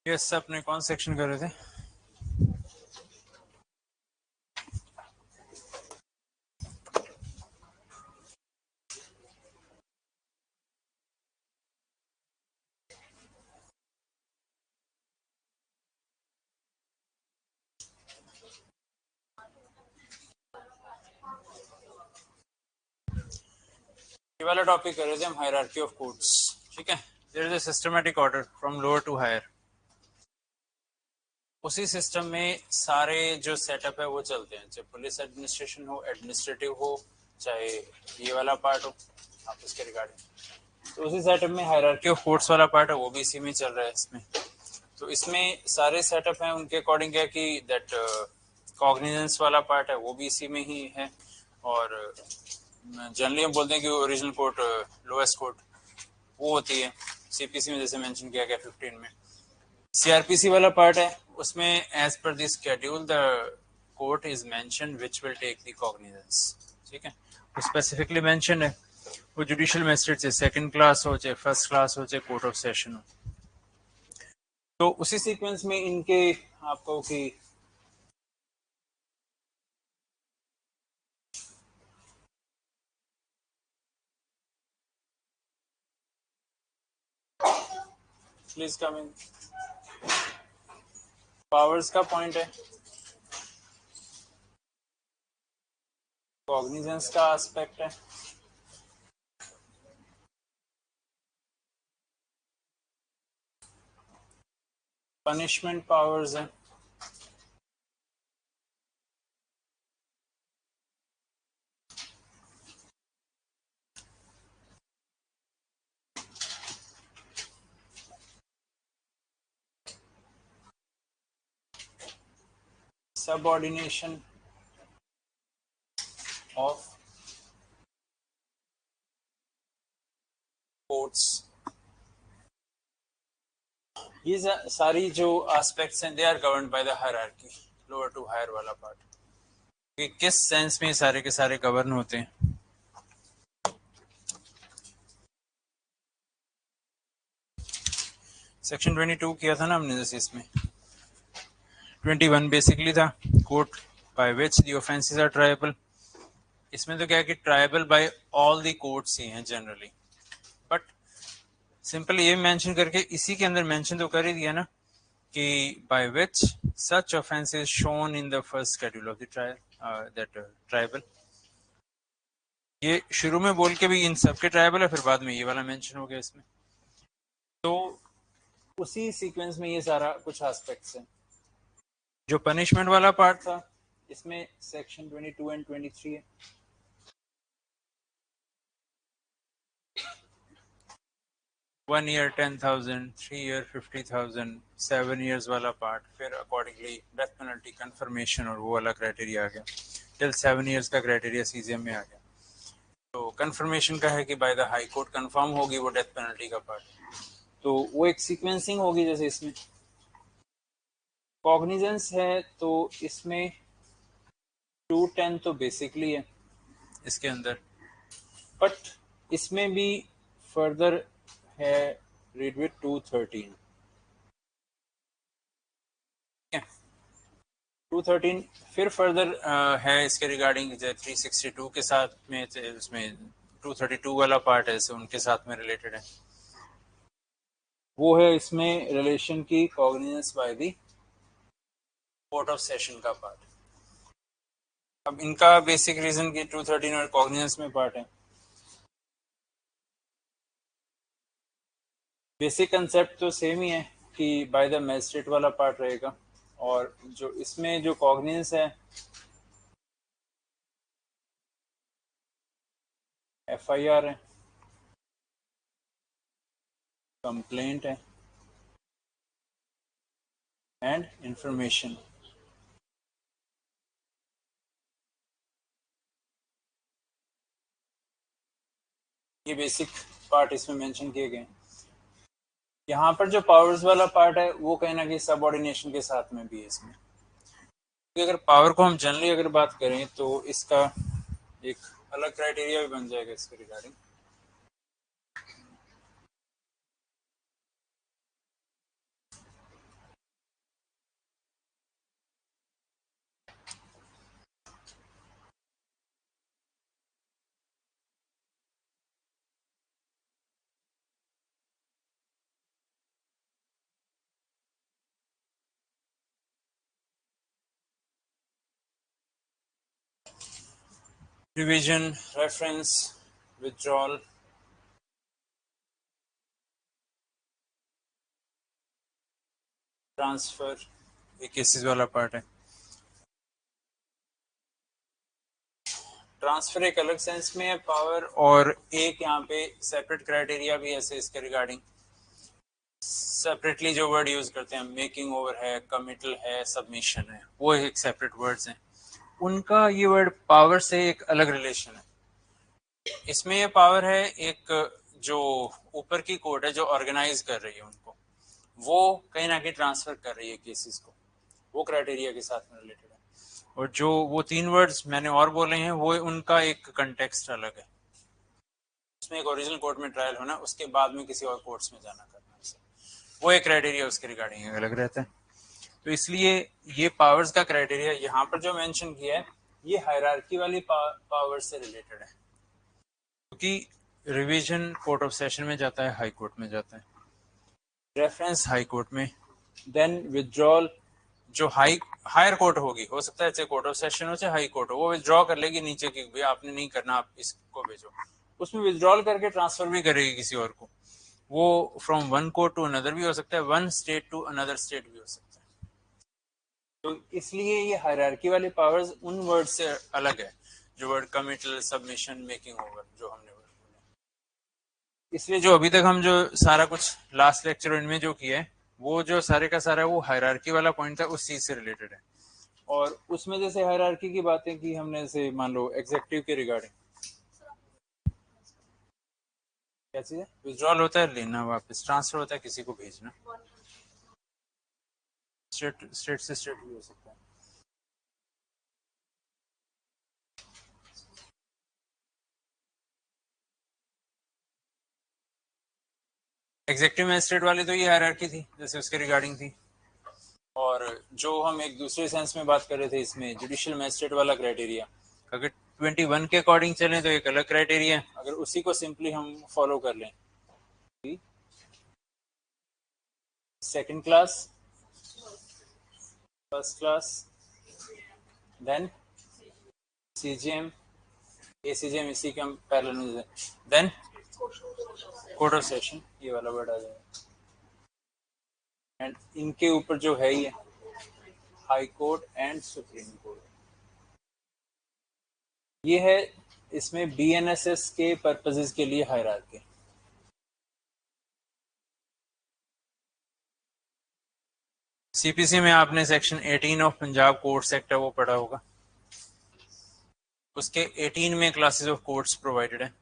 Yes, अपने कौन section कर रहे थे? ये वाला टॉपिक कर रहे थे हम, हायरार्की ऑफ कोड्स। ठीक है, there is a systematic order from lower to higher. उसी सिस्टम में सारे जो सेटअप है वो चलते हैं, चाहे पुलिस एडमिनिस्ट्रेशन हो, एडमिनिस्ट्रेटिव हो, चाहे ये वाला पार्ट हो आप इसके रिगार्डिंग। तो उसी सेटअप में हायरार्की ऑफ कोड्स वाला पार्ट है, वो भी इसी में चल रहा है इसमें। तो इसमें सारे सेटअप हैं उनके अकॉर्डिंग है कि दैट कॉग्निजेंस वाला पार्ट है वो भी इसी में ही है। और जनरली हम बोलते हैं कि ओरिजिनल कोड लोएस्ट कोड वो होती है सीपीसी में, जैसे मेंशन किया गया 15 में। सीआरपीसी वाला पार्ट है, उसमें as per the schedule the court is mention which will take the cognizance. ठीक है, वो स्पेसिफिकली मेंशन है। वो जुडिशियल मैजिस्ट्रेट चाहे सेकंड क्लास हो, चाहे फर्स्ट क्लास हो, चाहे कोर्ट ऑफ सेशन हो। तो उसी सीक्वेंस में इनके आपको कि प्लीज कम इन, पावर्स का पॉइंट है, कॉग्निजेंस का एस्पेक्ट है, पनिशमेंट पावर्स है, सबऑर्डिनेशन ऑफ कोर्ट्स। ये सारी जो एस्पेक्ट्स हैं they are governed by the hierarchy, lower to higher वाला पार्ट। कि किस सेंस में सारे के सारे गवर्न होते हैं। सेक्शन 22 किया था ना हमने, जैसे इसमें 21 बेसिकली था court by which the offences are triable. इसमें तो क्या है कि triable by all the courts ही हैं जनरली, बट सिंपल ये मेंशन करके इसी के अंदर मेंशन तो कर ही दिया ना कि by which such offence is shown in the first schedule of the trial that tribal. ये शुरू में बोल के भी इन सब के ट्राइबल है, फिर बाद में ये वाला मेंशन हो गया इसमें। तो उसी सीक्वेंस में ये सारा कुछ एस्पेक्ट्स हैं। जो पनिशमेंट वाला पार्ट था इसमें सेक्शन 22 एंड 23 है। 1 year 10,000, 3 year 50,000, 7 years वाला पार्ट, फिर अकॉर्डिंगली डेथ पेनल्टी, कंफर्मेशन और वो वाला क्राइटेरिया आ गया। टिल 7 years का क्राइटेरिया सीजीएम में आ गया। तो कंफर्मेशन का है कि by the high court confirm होगी वो डेथ पेनल्टी का पार्ट। तो वो एक सीक्वेंसिंग होगी। जैसे इसमें कॉग्निजेंस है तो इसमें 210 तो बेसिकली है इसके अंदर, बट इसमें भी फर्दर है रीड विद 213। 213 फिर फर्दर है इसके रिगार्डिंग 362 के साथ में, उसमें 232 वाला पार्ट है, उनके साथ में रिलेटेड है। वो है इसमें रिलेशन की cognizance by the court of session का पार्ट। अब इनका बेसिक रीजन की 213 और कॉग्निजेंस में पार्ट है। बेसिक कंसेप्ट तो सेम ही है कि बाय द मैजिस्ट्रेट वाला पार्ट रहेगा, और जो इसमें जो कॉग्निजेंस है FIR है, कंप्लेंट है एंड इंफॉर्मेशन। ये बेसिक पार्ट इसमें मेंशन किए गए। यहाँ पर जो पावर्स वाला पार्ट है वो कहीं ना कहीं सबऑर्डिनेशन के साथ में भी है इसमें। अगर पावर को हम जनरली अगर बात करें तो इसका एक अलग क्राइटेरिया भी बन जाएगा इसके regarding. Revision, reference, withdrawal, transfer, ये केसेस वाला पार्ट है। ट्रांसफर एक अलग सेंस में है पावर, और एक यहाँ पे सेपरेट क्राइटेरिया भी ऐसे इसके रिगार्डिंग सेपरेटली जो वर्ड यूज करते हैं, मेकिंग ओवर है, कमिटल है, सबमिशन है, वो एक सेपरेट वर्ड्स हैं। उनका ये वर्ड पावर से एक अलग रिलेशन है। इसमें ये पावर है एक जो ऊपर की कोर्ट है जो ऑर्गेनाइज कर रही है उनको, वो कहीं ना कहीं ट्रांसफर कर रही है केसेस को, वो क्राइटेरिया के साथ में रिलेटेड है। और जो वो 3 वर्ड्स मैंने और बोले हैं वो उनका एक कंटेक्स्ट अलग है। उसमें एक ओरिजिनल कोर्ट में ट्रायल होना, उसके बाद में किसी और कोर्ट्स में जाना करना, वो एक क्राइटेरिया उसके रिगार्डिंग अलग रहता है। तो इसलिए ये पावर्स का क्राइटेरिया यहाँ पर जो मेंशन किया है ये हायरार्की वाली पावर से रिलेटेड है, क्योंकि रिवीजन कोर्ट ऑफ सेशन में जाता है, हाई कोर्ट में जाता है, रेफरेंस हाई कोर्ट में, देन विथड्रॉल जो हायर कोर्ट होगी, हो सकता है चाहे कोर्ट ऑफ सेशन हो चाहे हाई कोर्ट हो, वो विथड्रॉ कर लेगी नीचे की, भैया आपने नहीं करना, आप इसको भेजो। उसमें विथड्रॉल करके ट्रांसफर भी करेगी किसी और को, वो from one court to another भी हो सकता है, one state to another state भी हो सकता है। तो इसलिए ये हायरार्की वाले पावर्स उन वर्ड से अलग है, जो word committal, submission, making over जो हमने वर्ड बोले। इसलिए जो अभी तक हम जो सारा कुछ लास्ट लेक्चर इनमें जो किया है, वो जो सारे का सारा वो हायरार्की वाला पॉइंट था, उस चीज से रिलेटेड है। और उसमें जैसे हायरार्की की बातें की हमने, जैसे मान लो एग्जेक्टिव के रिगार्डिंग क्या चीज है, विड्रॉल होता है लेना वापस, ट्रांसफर होता है किसी को भेजना, स्टेट से स्टेट भी हो सकता है। एग्जेक्टिव मैजिस्ट्रेट वाली तो ये हायरार्की थी जैसे उसके रिगार्डिंग थी, और जो हम एक दूसरे सेंस में बात कर रहे थे इसमें जुडिशियल मैजिस्ट्रेट वाला क्राइटेरिया, अगर 21 के अकॉर्डिंग चलें तो एक अलग क्राइटेरिया है, अगर उसी को सिंपली हम फॉलो कर लें, second class, first class, then CGM, ACGM इसी के हम पैरेलल में, देन कोर्ट ऑफ सेशन, ये वाला वर्ड आ जाएगा, एंड इनके ऊपर जो है ये high court and supreme court, ये है इसमें बीएनएसएस के पर्पसेस के लिए हायरार्की। सीपीसी में आपने section 18 of Punjab courts act है वो पढ़ा होगा, उसके 18 में क्लासेस ऑफ कोर्ट्स प्रोवाइडेड है।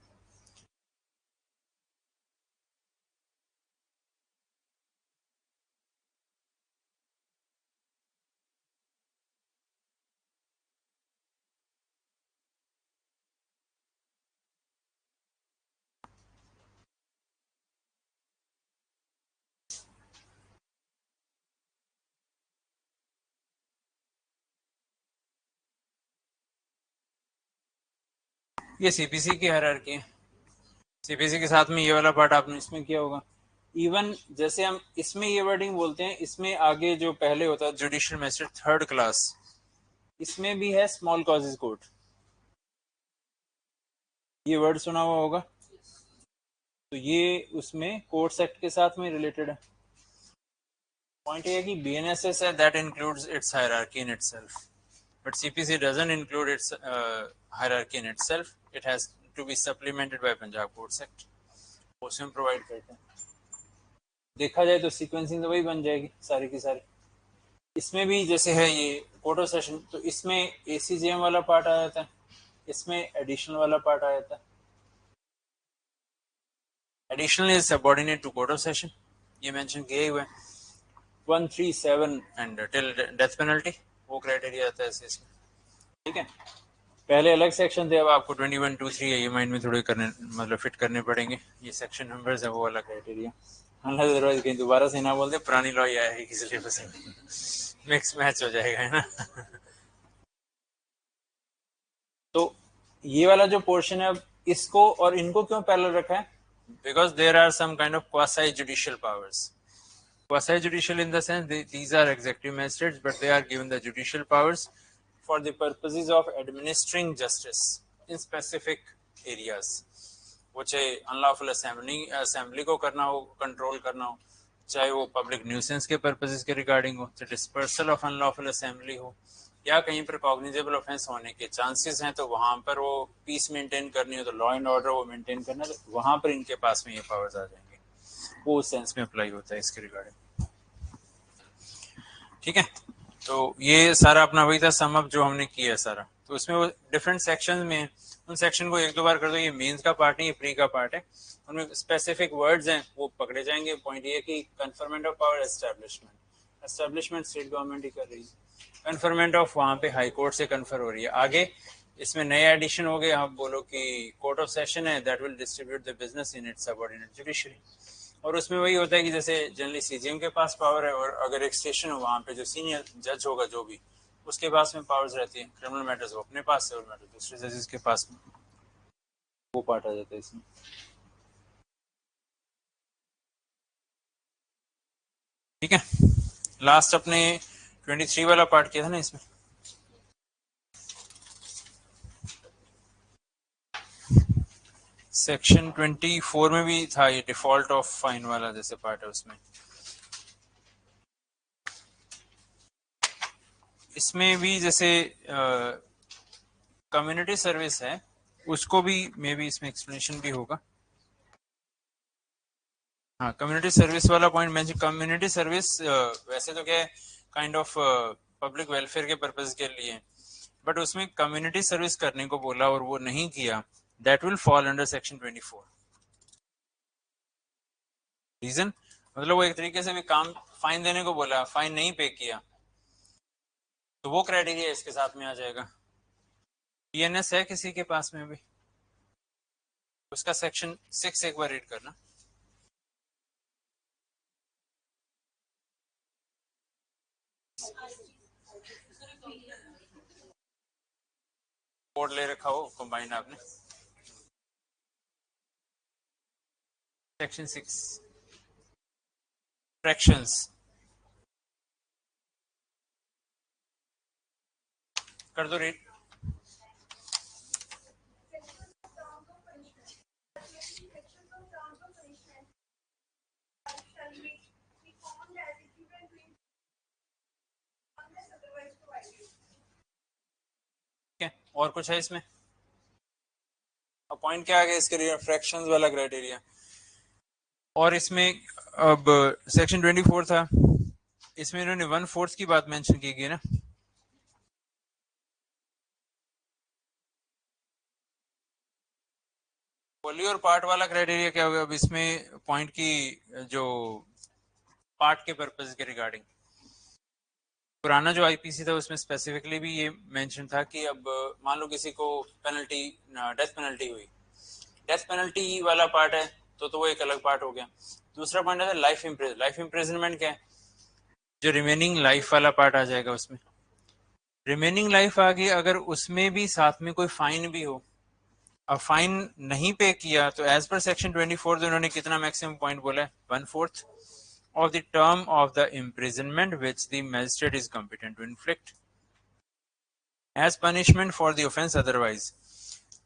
ये सीपीसी की हायरार्की है। सीपीसी के साथ में ये वाला पार्ट आपने इसमें किया होगा। इवन जैसे हम इसमें ये वर्डिंग बोलते हैं, इसमें आगे जो पहले होता है जुडिशियल मैजिस्ट्रेट थर्ड क्लास, इसमें भी है स्मॉल कॉजेज कोर्ट, ये वर्ड सुना हुआ होगा, तो ये उसमें कोर्ट्स एक्ट के साथ में रिलेटेड है। पॉइंट ये है कि बीएनएसएस है that includes it's hierarchy in itself, but CPC doesn't include its hierarchy in itself. It has to be supplemented by Punjab courts act, उसमें प्रोवाइड करते हैं। देखा जाए तो सीक्वेंसिंग तो वही बन जाएगी सारी की सारी। इसमें भी जैसे है ये कोर्ट ऑफ सेशन, तो इसमें एसीजेएम वाला पार्ट आ जाता है, इसमें एडिशनल वाला पार्ट आ जाता है। Additional is subordinate to court of session, ये मेंशन किए हुए 137 एंड टिल डेथ पेनल्टी, वो क्राइटेरिया आता है इसमें। ठीक है, पहले अलग सेक्शन थे, अब आपको 21, 2, 3 ये माइंड में थोड़े करने मतलब फिट करने पड़ेंगे। ये सेक्शन नंबर्स है वो वाला क्राइटेरिया, अदरवाइज कहीं दोबारा से ना बोल दे पुरानी लॉ आया है इसलिए बस मिक्स मैच हो जाएगा, है ना। तो ये वाला जो पोर्शन है, अब इसको और इनको क्यों पैरेलल रखा है? Because there are some kind of quasi judicial powers. Quasi judicial in the sense these are executive magistrates, but they are given the judicial powers for the purposes of administering justice in specific areas. वो चाहे unlawful assembly को करना हो, control करना हो, चाहे वो public nuisance के पर्पसेस के रिगार्डिंग हो, चाहे डिस्पर्सल ऑफ अनलॉफुल असेंबली हो, या कहीं पर कॉग्निजेबल ऑफेंस होने के चांसेस हैं तो वहां पर वो पीस मेंटेन करनी हो, तो लॉ एंड ऑर्डर वो मेंटेन करना, तो वहां पर इनके पास में ये पावर्स आ जाएंगे, वो उस सेंस में अप्लाई होता है इसके रिगार्डिंग। ठीक है, तो ये सारा अपना वही था सम अप जो हमने किया है सारा। तो उसमें वो डिफरेंट सेक्शन में, उन सेक्शन को एक दो बार कर दो, ये मेंस का पार्ट नहीं, ये प्री का पार्ट है। उनमें स्पेसिफिक वर्ड्स हैं वो पकड़े जाएंगे। पॉइंट ये कि conferment of power establishment state government ही कर रही है, कन्फर्मेंट ऑफ वहाँ पे हाई कोर्ट से कन्फर हो रही है। आगे इसमें नए एडिशन हो गए, आप बोलो कि कोर्ट ऑफ सेशन है that will distribute the business in its subordinate judiciary. और उसमें वही होता है कि जैसे जनरली सीजीएम के पास पावर है, और अगर एक स्टेशन हो वहाँ पे जो सीनियर जज होगा जो भी, उसके पास में पावर्स रहती है। क्रिमिनल मैटर्स वो अपने पास, सिविल मैटर्स दूसरे जजेस के पास में, वो पार्ट आ जाता है इसमें। ठीक है, लास्ट अपने 23 वाला पार्ट किया था ना इसमें। सेक्शन 24 में भी था ये डिफॉल्ट ऑफ फाइन वाला जैसे पार्ट है उसमें। इसमें भी जैसे कम्युनिटी सर्विस है, उसको भी मे बी इसमें एक्सप्लेनेशन भी होगा। हाँ, कम्युनिटी सर्विस वाला पॉइंट मेंशन। कम्युनिटी सर्विस वैसे तो क्या है, काइंड ऑफ पब्लिक वेलफेयर के पर्पज के लिए, बट उसमें कम्युनिटी सर्विस करने को बोला और वो नहीं किया, that will fall under section 24। Reason मतलब वो एक तरीके से भी काम, फाइन देने को बोला, फाइन नहीं पे किया, तो वो क्राइटेरिया इसके साथ में आ जाएगा। पीएनएस है किसी के पास में भी, उसका सेक्शन 6 एक बार रीड करना। कोड ले रखा हो कंबाइंड आपने, सेक्शन 6 फ्रैक्शंस कर दो रीड। और कुछ है इसमें? अब पॉइंट क्या आ गया इसके लिए, फ्रैक्शंस वाला क्राइटेरिया। और इसमें अब सेक्शन 24 था, इसमें इन्होंने 1/4 की बात मेंशन की गई ना। वॉल्यू और पार्ट वाला क्राइटेरिया क्या होगा? अब इसमें पॉइंट की जो पार्ट के पर्पज के रिगार्डिंग, पुराना जो आईपीसी था उसमें स्पेसिफिकली भी ये मेंशन था कि अब मान लो किसी को पेनल्टी, डेथ पेनल्टी हुई, डेथ पेनल्टी वाला पार्ट है तो वो एक अलग पार्ट हो गया। दूसरा पॉइंट है लाइफ इम्प्रिजनमेंट क्या है, जो रिमेनिंग लाइफ वाला पार्ट आ जाएगा उसमें। रिमेनिंग लाइफ आ गई, अगर उसमें भी साथ में कोई फाइन भी हो, अब फाइन नहीं पे किया तो एज पर सेक्शन 24 उन्होंने कितना मैक्सिमम पॉइंट बोला है, 1/4 of the term of the imprisonment which the magistrate is competent to inflict as punishment for the offense otherwise।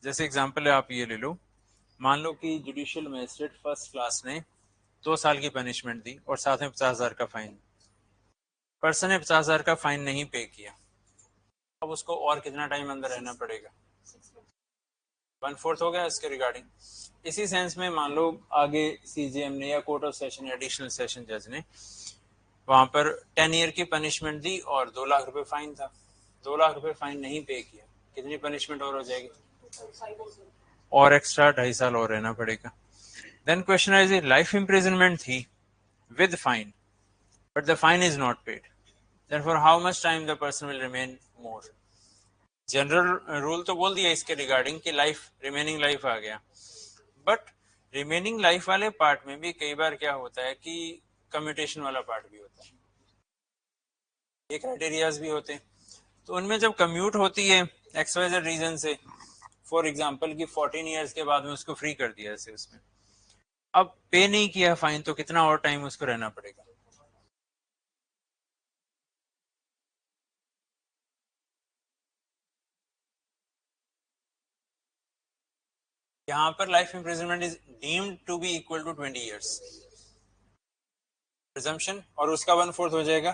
जैसे एग्जांपल है, आप ये ले लो, मान लो कि जुडिशियल मैजिस्ट्रेट फर्स्ट क्लास ने 2 साल की पनिशमेंट दी और साथ में 50,000 का फाइन, पर्सन ने 50,000 का फाइन नहीं पे किया, अब उसको और कितना टाइम अंदर रहना पड़ेगा? 1/4 हो गया इसके रिगार्डिंग। इसी सेंस में मान लो आगे सीजीएम ने या कोर्ट ऑफ सेशन या एडिशनल सेशन जज ने वहां पर 10 ईयर की पनिशमेंट दी और 2 लाख रुपए फाइन था, 2 लाख रुपए फाइन नहीं पे किया, कितनी पनिशमेंट और हो जाएगी? और एक्स्ट्रा 2.5 साल और रहना पड़ेगा। देन क्वेश्चन है लाइफ इम्प्रिजनमेंट थी with fine but the fine is not paid, therefore how much time the person will remain more. General rule तो बोल दिया इसके रिगार्डिंग कि लाइफ रिमेनिंग लाइफ आ गया, बट रिमेनिंग लाइफ वाले पार्ट में भी कई बार क्या होता है कि कम्यूटेशन वाला पार्ट भी होता है, ये क्राइटेरियाज भी होते हैं। तो उनमें जब कम्यूट होती है एक्सवाइजेड रीजन से, फॉर एग्जांपल कि 14 इयर्स के बाद में उसको फ्री कर दिया ऐसे, उसमें अब पे नहीं किया फाइन तो कितना और टाइम उसको रहना पड़ेगा? यहाँ पर life imprisonment is deemed to be equal to 20 years presumption, और उसका 1/4 हो जाएगा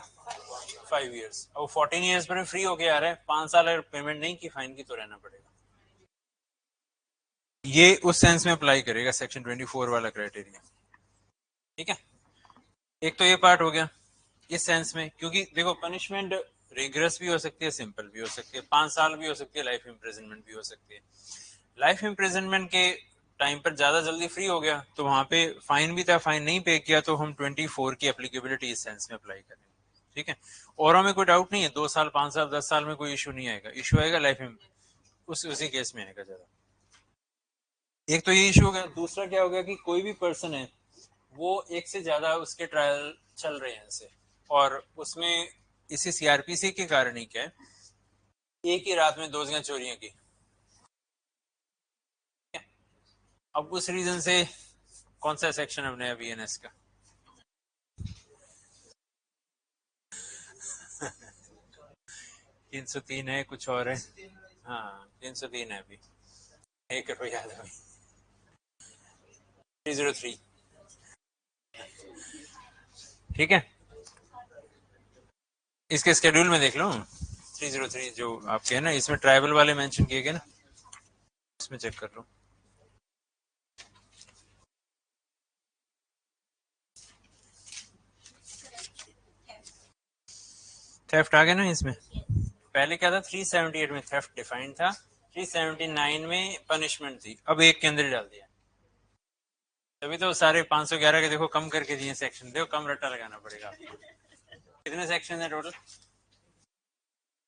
5 इयर्स। अब 14 इयर्स पर फ्री होके आ रहा है, 5 साल अगर पेमेंट नहीं की फाइन की तो रहना पड़ेगा। ये उस सेंस में अप्लाई करेगा सेक्शन 24 वाला क्राइटेरिया। ठीक है, एक तो ये पार्ट हो गया इस सेंस में, क्योंकि देखो पनिशमेंट रिग्रेस भी हो सकती है, सिंपल भी हो सकती है, 5 साल भी हो सकती है, लाइफ इम्प्रिजनमेंट भी हो सकती है। लाइफ इम्प्रिजनमेंट के टाइम पर ज्यादा जल्दी फ्री हो गया तो वहां पे फाइन भी था, फाइन नहीं पे किया तो हम 24 की एप्लीकेबिलिटी इस सेंस में अप्लाई करेंगे। ठीक है, और हमें कोई डाउट नहीं है, 2 साल 5 साल 10 साल में कोई इशू नहीं आएगा, इशू आएगा लाइफ में उसी केस में आएगा ज्यादा। एक तो ये इशू हो गया। दूसरा क्या हो गया कि कोई भी पर्सन है वो एक से ज्यादा उसके ट्रायल चल रहे हैं ऐसे, और उसमें इसी सीआरपीसी के कारण ही क्या है, एक ही रात में 2 जगह चोरियां की। अब उस रीजन से कौन सा सेक्शन है नया बीएनएस का? 303 है, कुछ और है। हाँ 303 है अभी, एक रुपये याद है 303। ठीक है, इसके स्केड्यूल में देख लो 303 जो आपके है ना, इसमें ट्राइबल वाले मेंशन किए गए ना, इसमें चेक कर लो। थेफ्ट आ गया ना इसमें। पहले क्या था, 378 में थेफ्ट डिफाइंड था, 379 में पनिशमेंट थी, अब एक के अंदर डाल दिया। तभी तो सारे 511 के देखो कम करके दिए सेक्शन, देखो कम रट्टा लगाना पड़ेगा आपको। कितने सेक्शन है टोटल?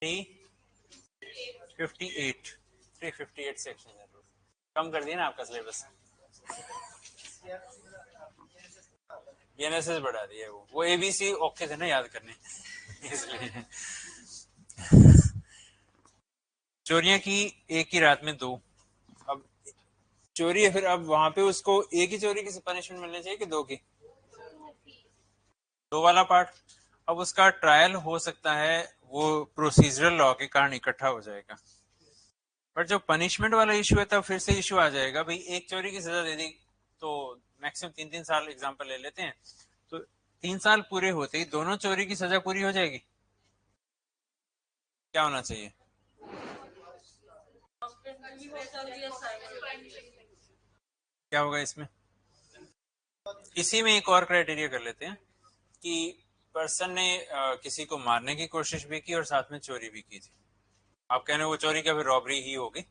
358 सेक्शन है टोटल, कम कर दिया ना आपका सिलेबस, बीएनएसएस बढ़ा दिया। वो एबीसी ओके थे ना याद करने इसलिए। चोरियां की एक ही रात में 2, अब चोरी है, फिर अब वहां पे उसको एक ही चोरी की पनिशमेंट मिलनी चाहिए कि 2 की? 2 वाला पार्ट। अब उसका ट्रायल हो सकता है वो प्रोसीजरल लॉ के कारण इकट्ठा हो जाएगा, बट जो पनिशमेंट वाला इशू है तब फिर से इशू आ जाएगा, भाई एक चोरी की सजा दे दी तो मैक्सिमम 3-3 साल एग्जाम्पल ले लेते हैं, तो 3 साल पूरे होते ही दोनों चोरी की सजा पूरी हो जाएगी। क्या होना चाहिए? क्या होगा इसमें? इसी में एक और क्राइटेरिया कर लेते हैं कि पर्सन ने किसी को मारने की कोशिश भी की और साथ में चोरी भी की थी। आप कह रहे हो वो चोरी क्या फिर रॉबरी ही होगी।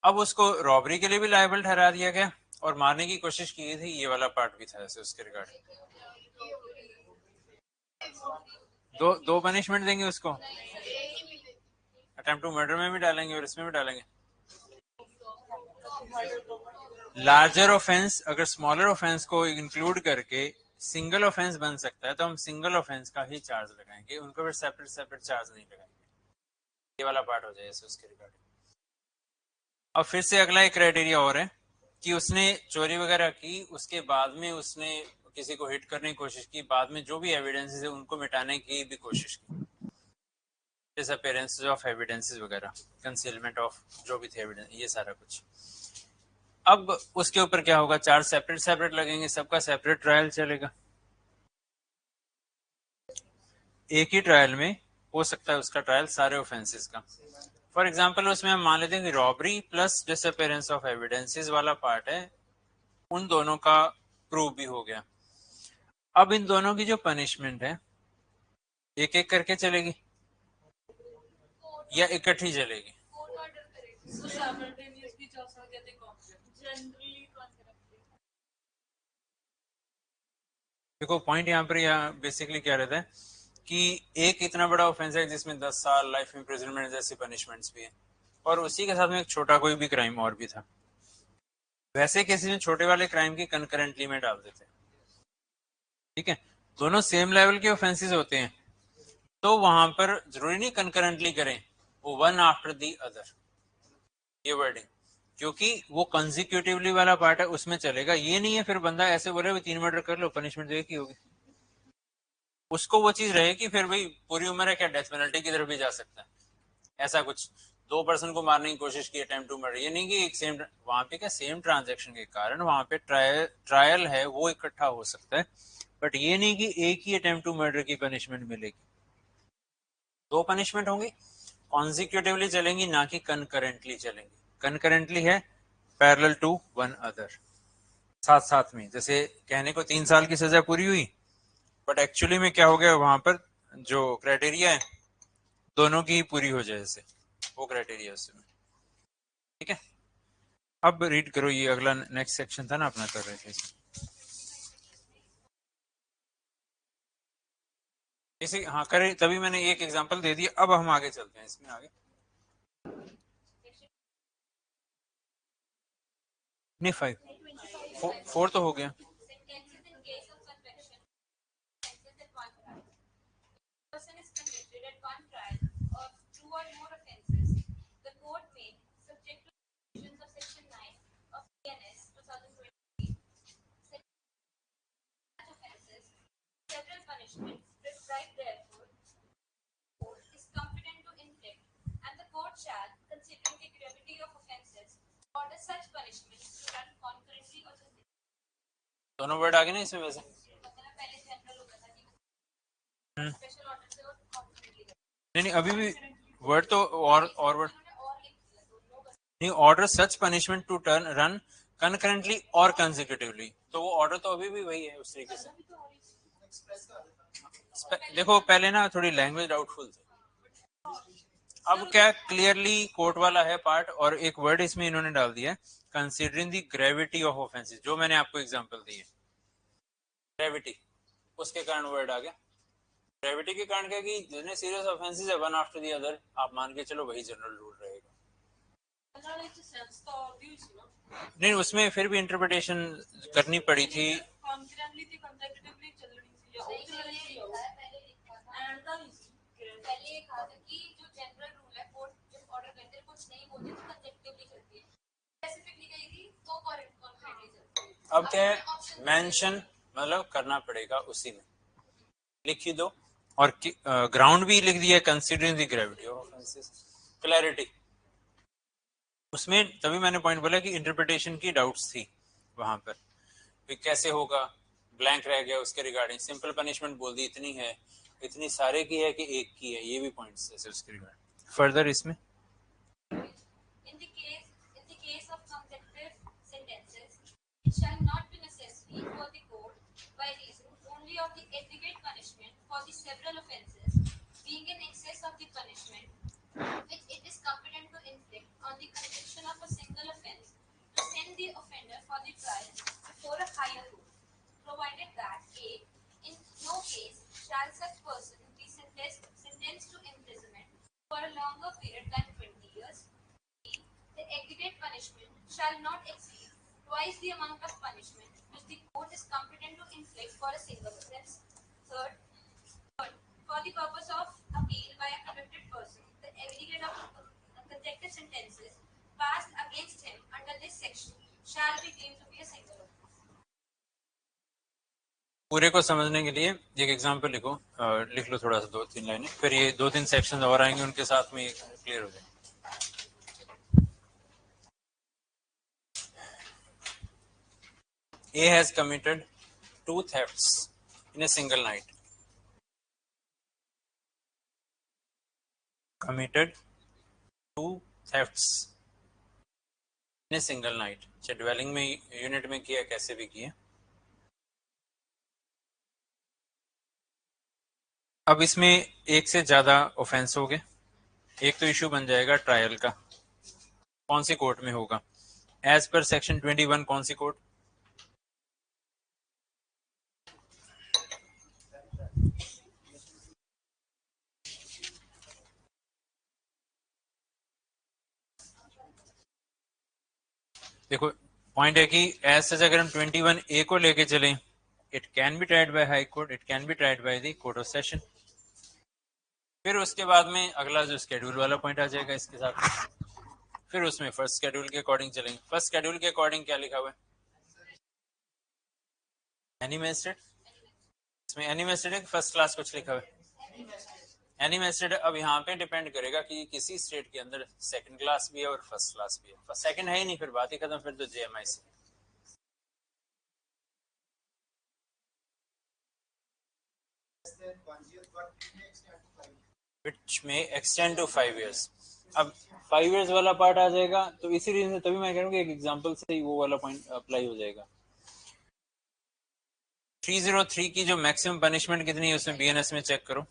अब उसको रॉबरी के लिए भी लायबल ठहरा दिया गया और मारने की कोशिश की थी, ये वाला पार्ट भी था ऐसे उसके रिगार्डिंग। दो दो पनिशमेंट देंगे उसको, अटेम्प्ट टू मर्डर में भी डालेंगे और इसमें भी डालेंगे। लार्जर ऑफेंस अगर स्मॉलर ऑफेंस को इंक्लूड करके सिंगल ऑफेंस बन सकता है तो हम सिंगल ऑफेंस का ही चार्ज लगाएंगे, उनको फिर सेपरेट सेपरेट चार्ज नहीं लगाएंगे। ये वाला पार्ट हो जाए उसके रिगार्डिंग। अब फिर से अगला एक क्राइटेरिया और है कि उसने चोरी वगैरह की, उसके बाद में उसने किसी को हिट करने की कोशिश की, बाद में जो भी एविडेंसेस है उनको मिटाने की भी कोशिश की, डिसअपीयरेंस ऑफ एविडेंसेस वगैरह, कंसीलमेंट ऑफ जो भी थे एविडेंस, ये सारा कुछ। अब उसके ऊपर क्या होगा, चार्ज सेपरेट सेपरेट लगेंगे, सबका सेपरेट ट्रायल चलेगा। एक ही ट्रायल में हो सकता है उसका ट्रायल सारे ऑफेंसेस का। फॉर एग्जाम्पल उसमें हम मान लेते हैं कि robbery plus disappearance of evidences वाला पार्ट है, उन दोनों का प्रूव भी हो गया। अब इन दोनों की जो पनिशमेंट है एक एक करके चलेगी या इकट्ठी चलेगी? देखो पॉइंट यहाँ पर बेसिकली क्या रहता है कि एक इतना बड़ा ऑफेंस है जिसमें 10 साल लाइफ इम्प्रिजनमेंट जैसी पनिशमेंट्स भी है, और उसी के साथ में एक छोटा कोई भी क्राइम और भी था। वैसे केसेस में छोटे वाले क्राइम की कंकरेंटली में डाल देते हैं, ठीक है। दोनों सेम लेवल के ऑफेंसेस होते हैं तो वहां पर जरूरी नहीं कंकरेंटली करें, वो वन आफ्टर दी अदर, ये वर्डिंग, क्योंकि वो कंसिक्यूटिवली वाला पार्ट है उसमें चलेगा। ये नहीं है फिर बंदा ऐसे बोले 3 मर्डर कर लो पनिशमेंट एक ही होगी, उसको वो चीज रहे कि फिर भाई पूरी उम्र है क्या डेथ पेनल्टी की तरफ भी जा सकता है, ऐसा कुछ। 2 पर्सन को मारने की कोशिश की, अटेम्प्ट टू मर्डर, ये नहीं कि एक सेम वहां पे क्या सेम ट्रांजैक्शन के कारण वहां पे ट्रायल है वो इकट्ठा हो सकता है, बट ये नहीं कि एक ही अटेम्प्ट टू मर्डर की पनिशमेंट मिलेगी। 2 पनिशमेंट होंगी, कॉन्सिक्यूटिवली चलेंगी, ना कि कंकरेंटली चलेंगी। कंकरेंटली है पैरेलल टू वन अदर, साथ साथ में। जैसे कहने को 3 साल की सजा पूरी हुई, बट एक्चुअली में क्या हो गया वहां पर जो क्राइटेरिया है दोनों की पूरी हो जाए, जैसे वो क्राइटेरिया उसमें, ठीक है। अब रीड करो, ये अगला नेक्स्ट सेक्शन था ना अपना, कर रहे थे इसी, हाँ करे, तभी मैंने एक एग्जांपल दे दिया। अब हम आगे चलते हैं इसमें आगे। नहीं 5 4 तो हो गया। दोनों वर्ड आ गए ना इसमें वैसे। नहीं नहीं अभी भी वर्ड तो और वर्ड नहीं, order such punishment to turn run concurrently और कंसेक्यूटिवली, तो वो ऑर्डर तो अभी भी वही है उस तरीके से। देखो पहले ना थोड़ी लैंग्वेज डाउटफुल थी, अब क्या क्लियरली कोर्ट वाला है पार्ट, और एक वर्ड इसमें इन्होंने डाल दिया है considering the gravity of offences, जो मैंने आपको एग्जांपल दी है ग्रेविटी, उसके कारण वर्ड आ गया। ग्रेविटी के कारण क्या कि जितने सीरियस ऑफेंसेस है वन आफ्टर द अदर, आप मान के चलो वही जनरल रूल रहेगा। नहीं उसमें फिर भी इंटरप्रिटेशन करनी पड़ी थी। अब क्या है, मेंशन मतलब करना पड़ेगा उसी में, लिख ही दो, और ग्राउंड भी लिख दिया considering the gravity of offences, clarity उसमें। तभी मैंने पॉइंट बोला कि इंटरप्रिटेशन की डाउट्स थी वहां पर, कैसे होगा, ब्लैंक रह गया उसके रिगार्डिंग। सिंपल पनिशमेंट बोल दी इतनी है, इतनी सारे की है कि एक की है, ये भी पॉइंट्स है उसके रिगार्डिंग। फर्दर इसमें पूरे को समझने के लिए एक एग्जांपल लिखो, लिख लो थोड़ा सा 2-3 लाइनें, फिर ये 2-3 सेक्शन और आएंगे उनके साथ में क्लियर हो जाए। A has committed 2 thefts in a single night. Committed 2 thefts in single night, चाहे ड्वेलिंग में यूनिट में किया कैसे भी किया। अब इसमें एक से ज्यादा ऑफेंस हो गए, एक तो इशू बन जाएगा ट्रायल का, कौन सी कोर्ट में होगा एज पर सेक्शन 21, कौन सी कोर्ट? देखो पॉइंट है कि एज सच अगर हम 21A को लेके चलें, it can be tried by high court, it can be tried by the court of session. फिर उसके बाद में अगला जो स्केड्यूल वाला पॉइंट आ जाएगा इसके साथ, फिर उसमें फर्स्ट शेड्यूल के अकॉर्डिंग चलेंगे। फर्स्ट शेड्यूल के अकॉर्डिंग क्या लिखा हुआ है? एनी मजिस्ट्रेट, इसमें एनी मजिस्ट्रेट फर्स्ट क्लास कुछ लिखा हुआ है? Any magistrate. अब यहाँ पे डिपेंड करेगा कि किसी स्टेट के अंदर सेकंड क्लास भी है और फर्स्ट क्लास भी है। सेकंड है ही नहीं, फिर बात ही खत्म, फिर तो जेएमआईसी। which may extend to 5 years। अब 5 years वाला पार्ट आ जाएगा, तो इसी रीजन से तभी मैं कह रहा हूँ कि एक एग्जांपल से ही वो वाला पॉइंट अप्लाई हो जाएगा। 303 की जो मैक्सिमम पनिशमेंट कितनी है उसमें बीएनएस में चेक करो,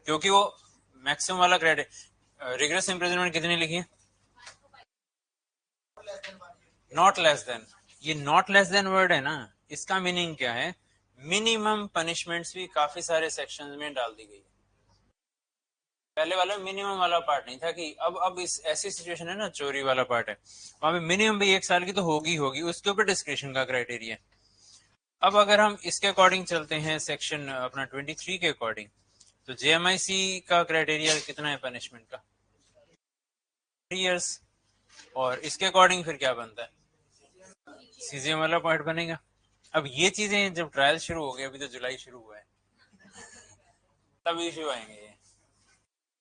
क्योंकि वो मैक्सिमम वाला क्राइटेरिया। रिग्रेस इम्प्रिजनमेंट कितनी लिखी है? Not less than. ये नॉट लेस देन वर्ड है ना, इसका मीनिंग क्या है? मिनिमम पनिशमेंट्स भी काफी सारे सेक्शंस में डाल दी गई है। पहले वाला मिनिमम वाला पार्ट नहीं था कि अब इस ऐसी सिचुएशन है ना, चोरी वाला पार्ट है, वहां पे मिनिमम भी 1 साल की तो होगी होगी, उसके ऊपर डिस्क्रिप्शन का क्राइटेरिया। अब अगर हम इसके अकॉर्डिंग चलते हैं सेक्शन अपना 23 के अकॉर्डिंग, तो जेएमआईसी का क्राइटेरिया कितना है पनिशमेंट का? 3 इयर्स। और इसके अकॉर्डिंग फिर क्या बनता है? सीजीएम वाला पॉइंट बनेगा। अब ये चीजें जब ट्रायल शुरू हो गए, अभी तो जुलाई शुरू हुआ है, तब इश्यू आएंगे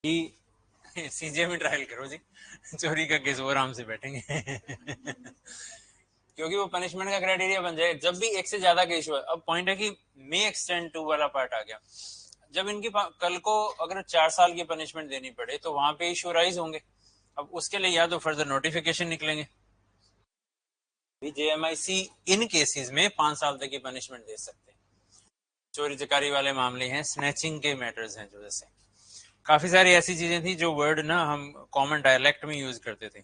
कि सीजीएम में ट्रायल करो जी, चोरी का केस वो आराम से बैठेंगे क्योंकि वो पनिशमेंट का क्राइटेरिया बन जाएगा जब भी एक से ज्यादा केस हुआ। अब पॉइंट है कि मे एक्सटेंड टू वाला पार्ट आ गया, जब इनकी कल को अगर 4 साल की पनिशमेंट देनी पड़े तो वहां पे इशू राइज होंगे। अब उसके लिए या तो फर्दर नोटिफिकेशन निकलेंगे, जेएमआईसी इन केसेस में 5 साल तक की पनिशमेंट दे सकते हैं। चोरी चकारी वाले मामले हैं, स्नैचिंग के मैटर्स हैं, जो जैसे काफी सारी ऐसी चीजें थी जो वर्ड ना हम कॉमन डायलेक्ट में यूज करते थे,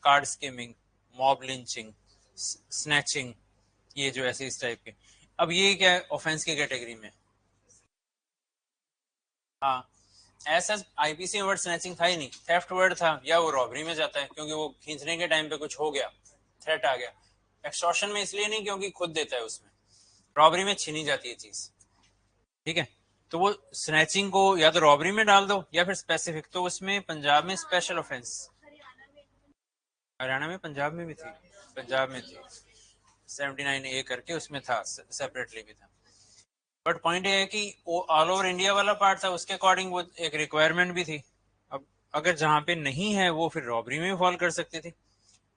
card skimming, mob lynching, snatching, ये जो ऐसे इस टाइप के। अब ये क्या ऑफेंस की कैटेगरी में? हाँ, ऐसा आईपीसी में वर्ड स्नैचिंग था ही नहीं, थेफ्ट वर्ड था, या वो रॉबरी में जाता है क्योंकि वो खींचने के टाइम पे कुछ हो गया, थ्रेट आ गया। एक्सटॉर्शन में इसलिए नहीं क्योंकि खुद देता है उसमें, रॉबरी में छीनी जाती है चीज, ठीक है। तो वो स्नैचिंग को या तो रॉबरी में डाल दो या फिर स्पेसिफिक, तो उसमें पंजाब में स्पेशल ऑफेंस, हरियाणा में, पंजाब में भी थी, पंजाब में थी 79A करके उसमें था, सेपरेटली भी था। बट पॉइंट ये है कि वो ऑल ओवर इंडिया वाला पार्ट था, उसके अकॉर्डिंग वो एक रिक्वायरमेंट भी थी। अब अगर जहाँ पे नहीं है वो फिर रॉबरी में फॉल कर सकती थी।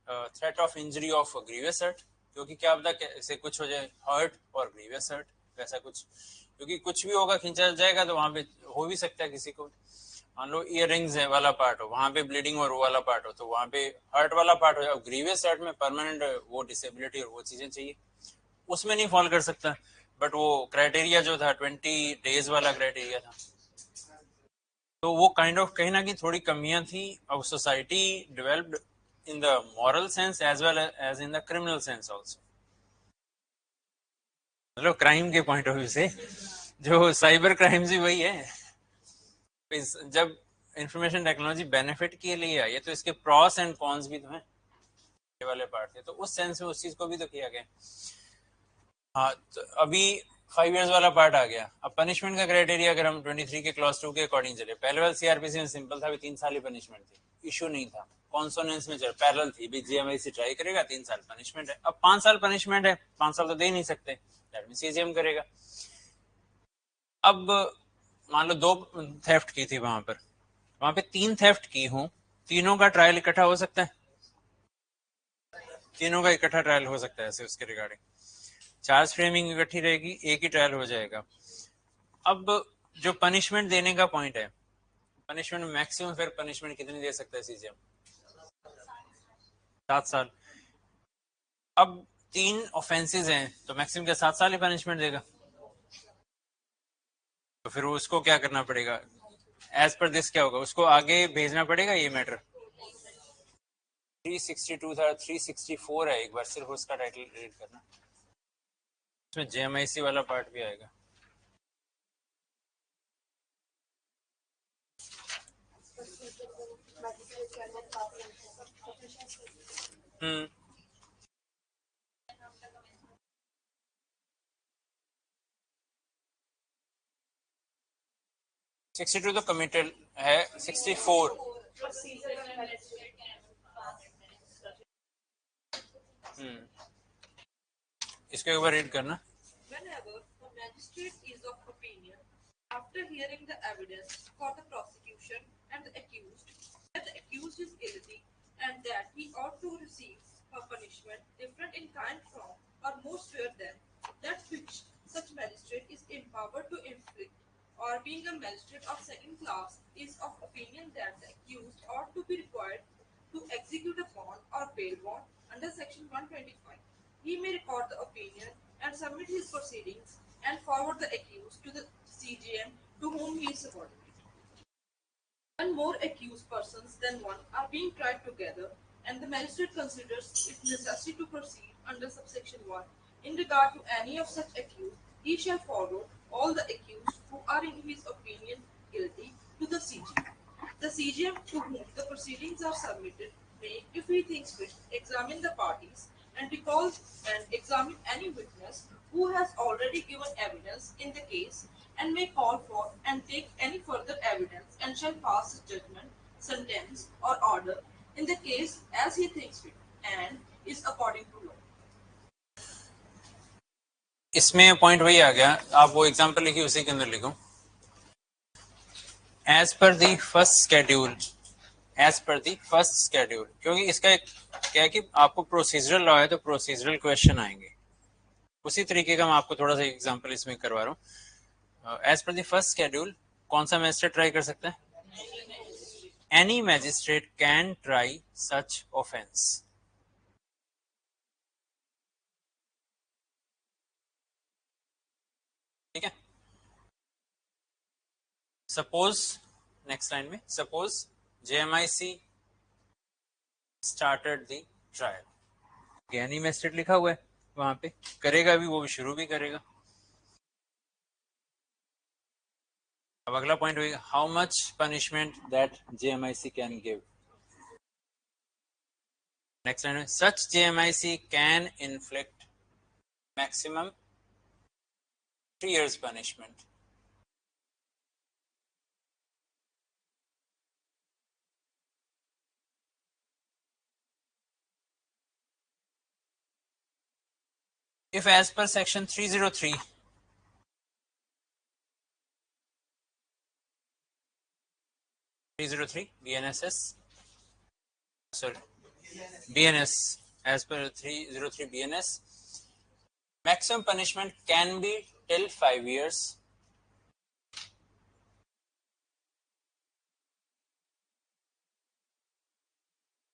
Threat of injury of grievous hurt, क्योंकि क्या पता कैसे कुछ हो जाए, हर्ट और ग्रीवियस हर्ट, वैसा कुछ, क्योंकि कुछ भी होगा, खींचा जाएगा तो वहां पे हो भी सकता है किसी को। मान लो इयर रिंग्स है वाला पार्ट हो, वहां पे ब्लीडिंग और वो वाला पार्ट हो, तो वहां पे हर्ट वाला पार्ट हो जाए। ग्रीवियस हर्ट में परमानेंट वो डिसेबिलिटी और वो चीजें चाहिए, उसमें नहीं फॉल कर सकता। बट वो क्राइटेरिया जो था 20 days वाला क्राइटेरिया था, तो वो काइंड ऑफ कहीं ना कहीं थोड़ी कमियां थी। अब society developed in the moral sense as well as in the criminal sense also, मतलब क्राइम के पॉइंट ऑफ व्यू से जो साइबर क्राइम्स भी वही है। जब इंफॉर्मेशन टेक्नोलॉजी बेनिफिट के लिए आई है तो इसके प्रॉस एंड कॉन्स भी तो हैं, ये वाले पार्ट थे, तो उस सेंस में उस चीज को भी तो किया गया। हाँ, तो अभी 5 years वाला पार्ट आ गया। अब पनिशमेंट का क्राइटेरिया अगर हम 23 के क्लॉज 2 के अकॉर्डिंग चले, पहले वाले सीआरपीसी में सिंपल था, 3 साल ही पनिशमेंट थी, इशू नहीं था। कॉन्सोनेंस में चल पैरेलल थी, भी जीएमआईसी ट्राई करेगा, 3 साल पनिशमेंट है। अब 5 साल पनिशमेंट है, 5 साल तो दे नहीं सकते, दैट मींस सीजीएम करेगा। अब मान लो 2 थेफ्ट की थी वहां पे 3 थेफ्ट की हूं, तीनों का ट्रायल इकट्ठा हो सकता है, तीनों का इकट्ठा ट्रायल हो सकता है ऐसे उसके रिगार्डिंग, चार्ज फ्रेमिंग इकट्ठी रहेगी, एक ही ट्रायल हो जाएगा। अब जो पनिशमेंट देने का पॉइंट है, पनिशमेंट मैक्सिमम फिर पनिशमेंट कितनी दे सकता है सीजीएम? 7 साल। अब 3 ऑफेंसेस हैं तो मैक्सिमम क्या 7 साल ही पनिशमेंट देगा? तो फिर उसको क्या करना पड़ेगा? एज पर दिस क्या होगा, उसको आगे भेजना पड़ेगा ये मैटर। 362 था, 364 है, एक बार सिर्फ उसका टाइटल रीड करना, उसमें जेएमआईसी वाला पार्ट भी आएगा। हम्म 62 तो कमिटेड है, 64 इसके ऊपर रीड करना। Whenever the magistrate is of opinion, after hearing the evidence for the prosecution and the accused, that the accused is guilty and that he ought to receive a punishment different in kind from or more severe than that which such magistrate is empowered to inflict, or being a magistrate of second class is of opinion that the accused ought to be required to execute a bond or bail bond under section 125, he may record the opinion and submit his proceedings and forward the accused to the CGM to whom he is subordinate. When more accused persons than one are being tried together, and the magistrate considers it necessary to proceed under subsection 1 in regard to any of such accused, he shall forward all the accused who are in his opinion guilty to the CGM. The CGM to whom the proceedings are submitted may, if he thinks fit, examine the parties and recall and examine any witness who has already given evidence in the case, and may call for and take any further evidence, and shall pass a judgment, sentence, or order in the case as he thinks fit, and is according to law. इसमें point वही आ गया, आप वो example लिखिए उसी के अंदर लिखो, as per the first schedule, as per the first schedule, क्योंकि इसका एक क्या है कि आपको प्रोसीजरल लॉ है तो प्रोसीजरल क्वेश्चन आएंगे, उसी तरीके का मैं आपको थोड़ा सा एग्जांपल इसमें करवा रहा हूँ। As per the first schedule कौन सा मैजिस्ट्रेट ट्राई कर सकता है? Any magistrate can try such offence. ठीक है, सपोज नेक्स्ट लाइन में, suppose जेएमआईसी started the trial, any magistrate लिखा हुआ है वहां पे, करेगा भी, वो भी शुरू भी करेगा। अब अगला पॉइंट होगा, how much punishment that JMIC can give. Next line में, such JMIC can inflict maximum 3 years punishment. If as per section 303 BNSS, sorry, BNS, as per 303 BNS, maximum punishment can be till 5 years.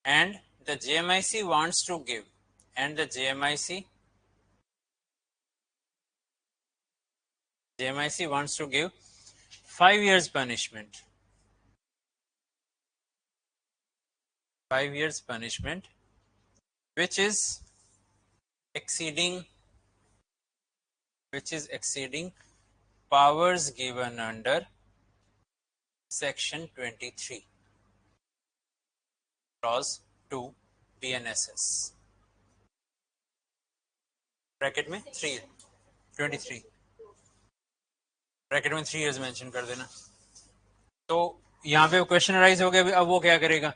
And the JMIC wants to give, and the JMIC wants to give 5 years punishment. 5 years punishment, which is exceeding powers given under section 23 clause 2 BNSS, bracket में 23 bracket में 3 years mention कर देना। तो यहाँ पे question rise हो गया, अब वो क्या करेगा?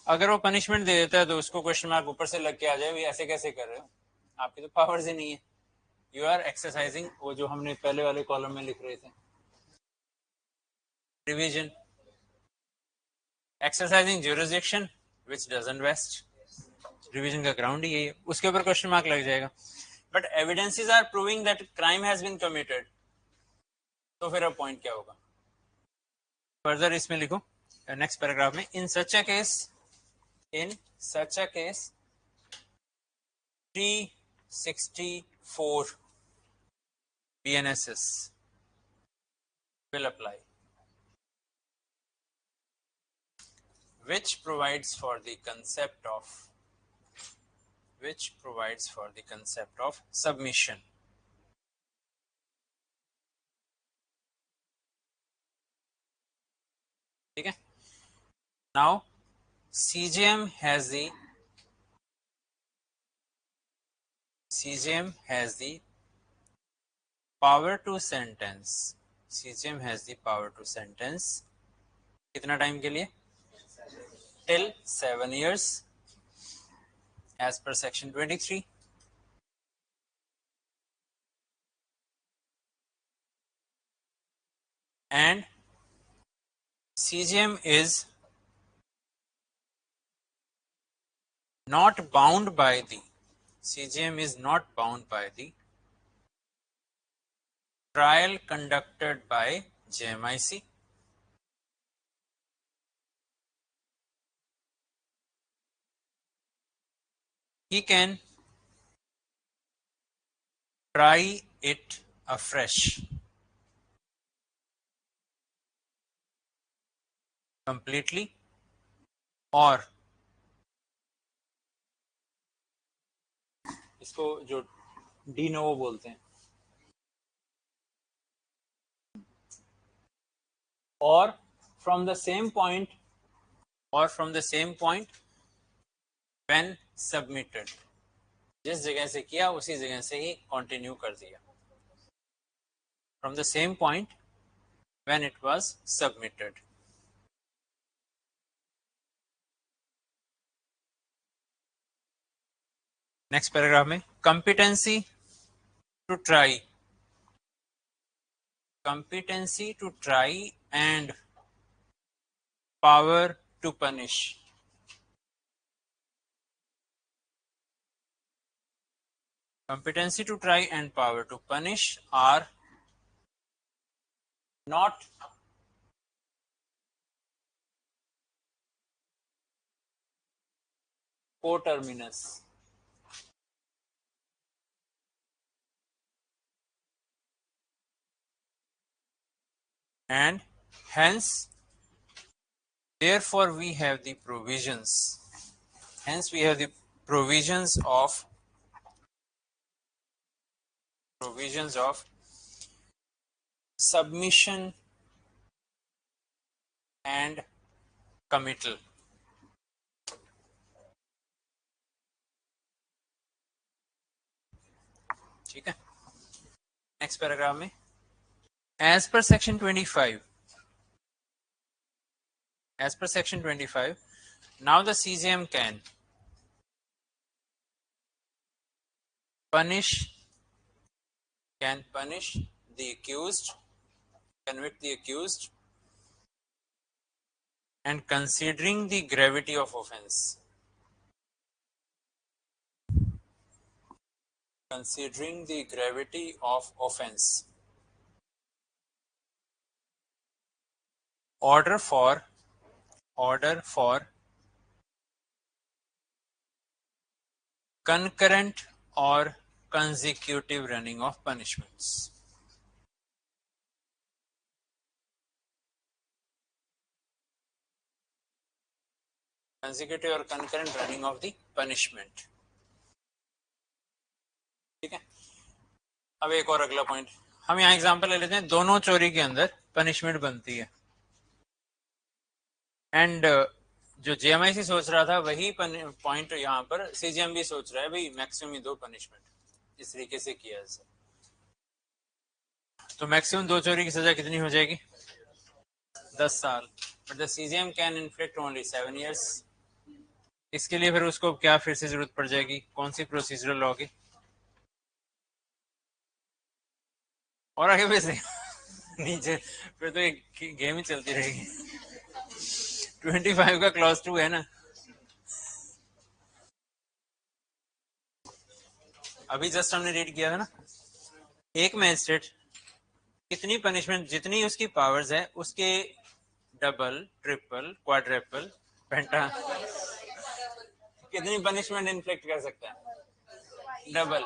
अगर वो पनिशमेंट दे देता है तो उसको क्वेश्चन मार्क ऊपर से लग के आ जाए, ऐसे कैसे कर रहे हो, आपकी तो पावर्स ही नहीं है, यू आर एक्सरसाइजिंग वो जो हमने पहले वाले कॉलम में लिख रहे थे, revision, exercising jurisdiction which doesn't vest, revision का ग्राउंड ही यही है, उसके ऊपर क्वेश्चन मार्क लग जाएगा। But evidences are proving that crime has been committed, तो फिर अब पॉइंट क्या होगा? फर्दर इसमें लिखो, नेक्स्ट पैराग्राफ में, इन सच a case 364 BNSS will apply, which provides for the concept of submission. ठीक है. Now CJM has the power to sentence. CJM has the power to sentence. कितना टाइम के लिए? Till 7 years as per section 23. And CJM is not bound by the trial conducted by JMIC. He can try it afresh, completely, or इसको जो de novo बोलते हैं, or from the same point when submitted. जिस जगह से किया उसी जगह से ही कंटिन्यू कर दिया. From the same point when it was submitted. Next paragraph में, competency to try and power to punish. Competency to try and power to punish are not coterminous. And hence, therefore, we have the provisions. of submission and committal. ठीक है. Next paragraph में, as per section 25, now the CJM can punish the accused, convict the accused, and considering the gravity of offense. Order for concurrent or consecutive running of punishments. Consecutive or concurrent running of the punishment. ठीक है. अब एक और अगला point हम यहाँ example ले लेते हैं. दोनों चोरी के अंदर पनिशमेंट बनती है, एंड जो जेएमआईसी सोच रहा था वही पॉइंट यहाँ पर सीजीएम भी सोच रहा है. भाई मैक्सिमम ही 2 पनिशमेंट इस तरीके से किया है. तो मैक्सिमम 2 चोरी की सजा कितनी हो जाएगी? 10 साल. But the CGM can inflict only 7 years. इसके लिए फिर उसको क्या फिर से जरूरत पड़ जाएगी? कौन सी प्रोसीजरल लॉ की? और आगे वैसे नीचे फिर तो एक गेम ही चलती रहेगी. 25 का क्लॉज 2 है ना. अभी जस्ट हमने रीड किया था ना, एक मैजिस्ट्रेट कितनी पनिशमेंट, जितनी उसकी पावर्स है उसके डबल, ट्रिपल, क्वाड्रपल, पेंटा, कितनी पनिशमेंट इन्फ्लिक्ट कर सकता है? डबल।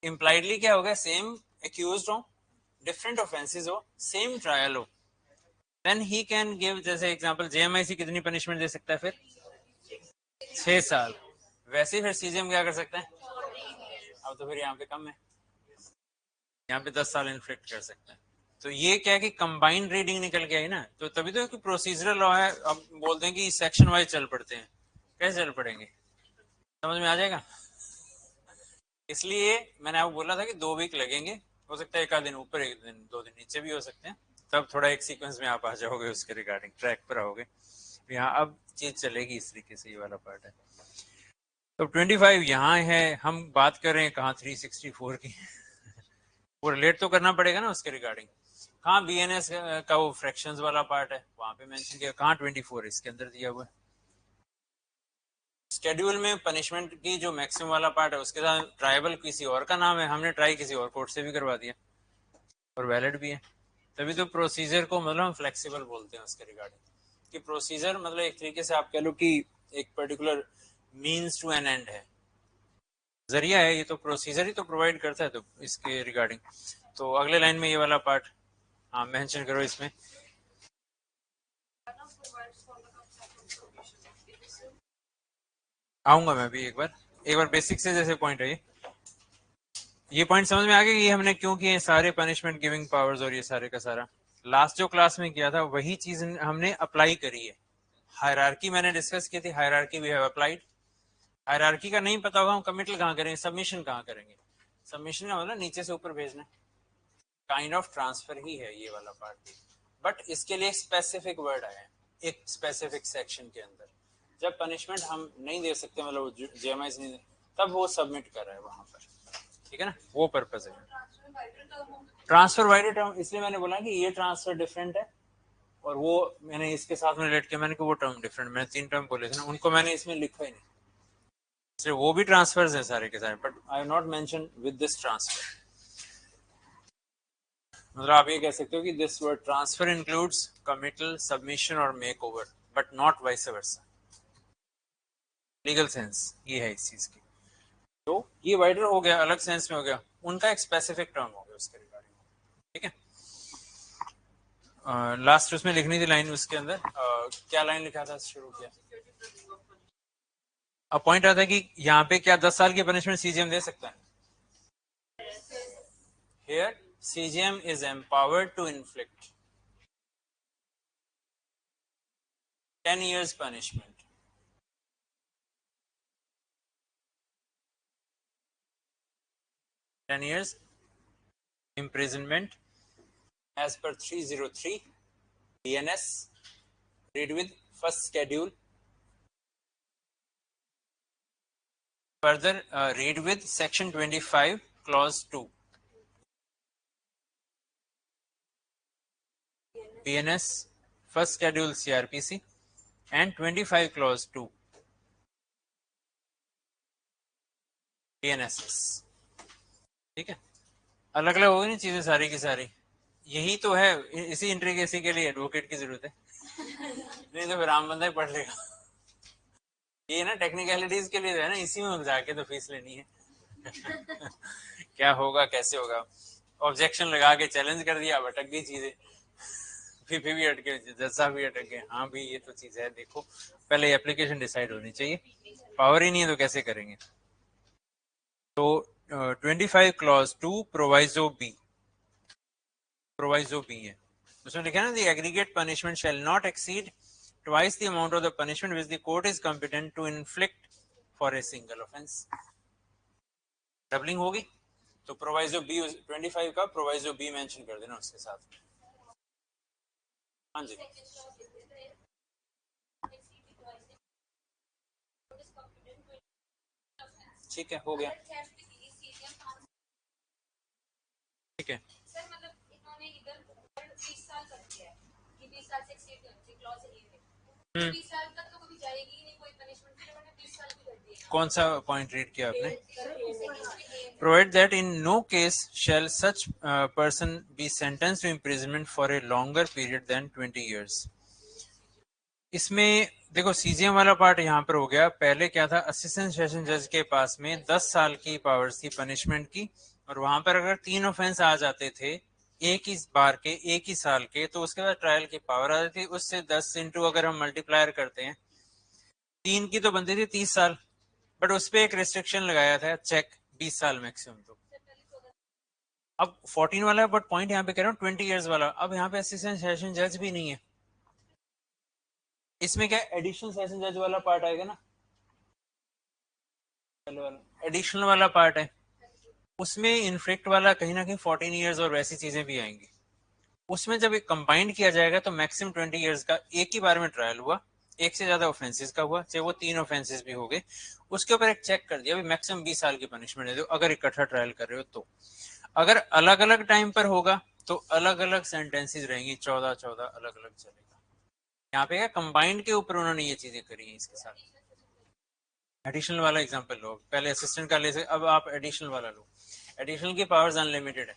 इम्प्लाइडली क्या होगा? सेम एक्यूज्ड हो, डिफरेंट ऑफेंसेस हो, सेम ट्रायल हो, देन ही कैन गिव, जैसे एग्जांपल जेएमआईसी कितनी पनिशमेंट दे सकता है फिर? 6 साल। वैसे ही फिर सीजीएम क्या कर सकता है? अब तो फिर यहाँ पे कम है, यहाँ पे 10 साल इन्फ्लिक्ट कर सकता है। तो ये क्या है कि कंबाइंड रीडिंग निकल के आई ना, तो तभी तो प्रोसीजरल लॉ है। अब बोलते हैं कि सेक्शन वाइज चल पड़ते हैं, कैसे चल पड़ेंगे? समझ में आ जाएगा? इसलिए मैंने आपको बोला था कि 2 वीक लगेंगे, हो सकता है एक आध दिन ऊपर, एक दिन 2 दिन नीचे भी हो सकते हैं, तब थोड़ा एक सीक्वेंस में आप आ जाओगे, उसके रिगार्डिंग ट्रैक पर आओगे। यहाँ अब चीज चलेगी इस तरीके से, ये वाला पार्ट है। तो 25 यहाँ है, हम बात कर रहे हैं कहाँ 364 की वो रिलेट तो करना पड़ेगा ना उसके रिगार्डिंग। कहाँ बीएनएस का वो फ्रैक्शंस वाला पार्ट है, वहां पे मेंशन किया। कहाँ 24 इसके अंदर दिया हुआ है। शेड्यूल में पनिशमेंट की जो मैक्सिमम वाला पार्ट है, उसके साथ ट्राइबल किसी और का नाम है, हमने ट्राई किसी और कोर्ट से भी करवा दिया और वैलिड भी है। तभी तो प्रोसीजर को मतलब हम फ्लेक्सिबल बोलते हैं उसके रिगार्डिंग, कि प्रोसीजर मतलब एक तरीके से आप कह लो कि एक particular means to an end है, जरिया है, ये तो प्रोसीजर ही तो प्रोवाइड करता है। तो इसके रिगार्डिंग तो अगले लाइन में ये वाला पार्ट हाँ मेंशन करो इसमें। आऊंगा मैं भी एक बार बेसिक से, जैसे पॉइंट है ये पॉइंट समझ में आ गया कि ये हमने क्यों किए सारे पनिशमेंट गिविंग पावर्स और ये सारे का सारा। लास्ट जो क्लास में किया था वही चीज हमने अप्लाई करी है। हायरार्की मैंने डिस्कस की थी, hierarchy we have applied. Hierarchy का नहीं पता होगा, हम कमिटल कहाँ करेंगे, सबमिशन कहाँ करेंगे? सबमिशन का मतलब नीचे से ऊपर भेजना, काइंड ऑफ ट्रांसफर ही है ये वाला पार्ट भी। बट इसके लिए एक स्पेसिफिक वर्ड आया है एक स्पेसिफिक सेक्शन के अंदर, जब पनिशमेंट हम नहीं दे सकते, मतलब जेएमआई नहीं दे, तब वो सबमिट कर रहा है वहां पर, ठीक है ना, वो पर्पज है। ट्रांसफर वाइड टर्म इसलिए मैंने बोला कि ये ट्रांसफर डिफरेंट है, और वो मैंने इसके साथ में रिलेट किया, मैंने कि वो टर्म डिफरेंट, मैंने 3 टर्म बोले थे ना, उनको मैंने इसमें लिखा ही नहीं, इसलिए वो भी ट्रांसफर्स है सारे के सारे, but I have not mention with this transfer. मतलब आप ये कह सकते हो कि this word transfer includes committal, submission और make over, but not vice versa. Legal sense ये है इस चीज की। तो ये वाइडर हो गया, अलग सेंस में हो गया, उनका एक स्पेसिफिक टर्म हो गया उसके रिगार्डिंग, ठीक है। लास्ट उसमें लिखनी थी लाइन, उसके अंदर क्या लाइन लिखा था, शुरू किया। अब पॉइंट आता है कि यहाँ पे क्या 10 साल की पनिशमेंट सीजीएम दे सकता है? Here CGM is empowered to inflict 10 years punishment. Ten years imprisonment as per 303 BNS. Read with first schedule. Further, read with section 25 clause 2. BNS first schedule CRPC and 25 clause 2 BNSS. ठीक है, अलग अलग होगी ना चीजें सारी की सारी। यही तो है, इसी इंट्रिकेसी के लिए एडवोकेट की जरूरत है, नहीं तो फिर आम बंदा ही पढ़ लेगा। ये ना टेक्निकलिटीज के लिए है ना, इसी में उलझा के तो फीस लेनी है। क्या होगा कैसे होगा, ऑब्जेक्शन लगा के चैलेंज कर दिया, अब अटक गई चीजें, फिर भी अटक गए, जैसा भी अटक गए। हाँ भी ये तो चीज है, देखो पहले एप्लीकेशन डिसाइड होनी चाहिए, पावर ही नहीं है तो कैसे करेंगे। तो 25 clause 2 proviso B, proviso B है उसमें लिखा है ना, the aggregate punishment shall not exceed twice the amount of the punishment which the court is competent to inflict for a single offense. Doubling होगी तो प्रोवाइजो बी 25 का proviso be mention कर देना उसके साथ। हाँ जी, ठीक है, हो गया, ठीक है। कौन सा पॉइंट रीड किया आपने? Provide that in no case shall such person be sentenced to imprisonment for a longer period than 20 years. इसमें देखो सीजीएम वाला पार्ट यहाँ पर हो गया। पहले क्या था, असिस्टेंट सेशन जज के पास में 10 साल की पावर्स थी पनिशमेंट की, और वहां पर अगर 3 ऑफेंस आ जाते थे एक ही बार के, एक ही साल के, तो उसके बाद ट्रायल की पावर आ जाती थी। उससे 10 इंटू अगर हम मल्टीप्लायर करते हैं, 3 की तो बनती थी 30 साल, बट उस पर एक रिस्ट्रिक्शन लगाया था, चेक 20 साल मैक्सिमम। तो अब 14 वाला, बट पॉइंट यहाँ पे कह रहा हूँ 20 ईयर्स वाला। अब यहाँ पे असिस्टेंट सेशन जज भी नहीं है, इसमें क्या एडिशनल सेशन जज वाला पार्ट आएगा ना, एडिशनल वाला पार्ट है, उसमें इनफ्लिक्ट वाला कहीं ना कहीं 14 ईयर्स और वैसी चीजें भी आएंगी। उसमें जब एक कंबाइंड किया जाएगा तो मैक्सिमम 20 ईयर्स का एक ही बार में ट्रायल हुआ, एक से ज्यादा ऑफेंसेस का हुआ, चाहे वो 3 ऑफेंसेस भी हो गए, उसके ऊपर एक चेक कर दिया भी मैक्सिमम 20 साल की पनिशमेंट दे दो अगर इकट्ठा ट्रायल कर रहे हो तो। अगर अलग अलग टाइम पर होगा तो अलग अलग सेंटेंसेस रहेंगी, 14 अलग अलग चलेगा। यहाँ पे क्या कंबाइंड के ऊपर उन्होंने ये चीजें करी है इसके साथ। एडिशनल वाला एग्जांपल लो, पहले असिस्टेंट का ले से, अब आप एडिशनल वाला लो। एडिशनल की पावर्स अनलिमिटेड है,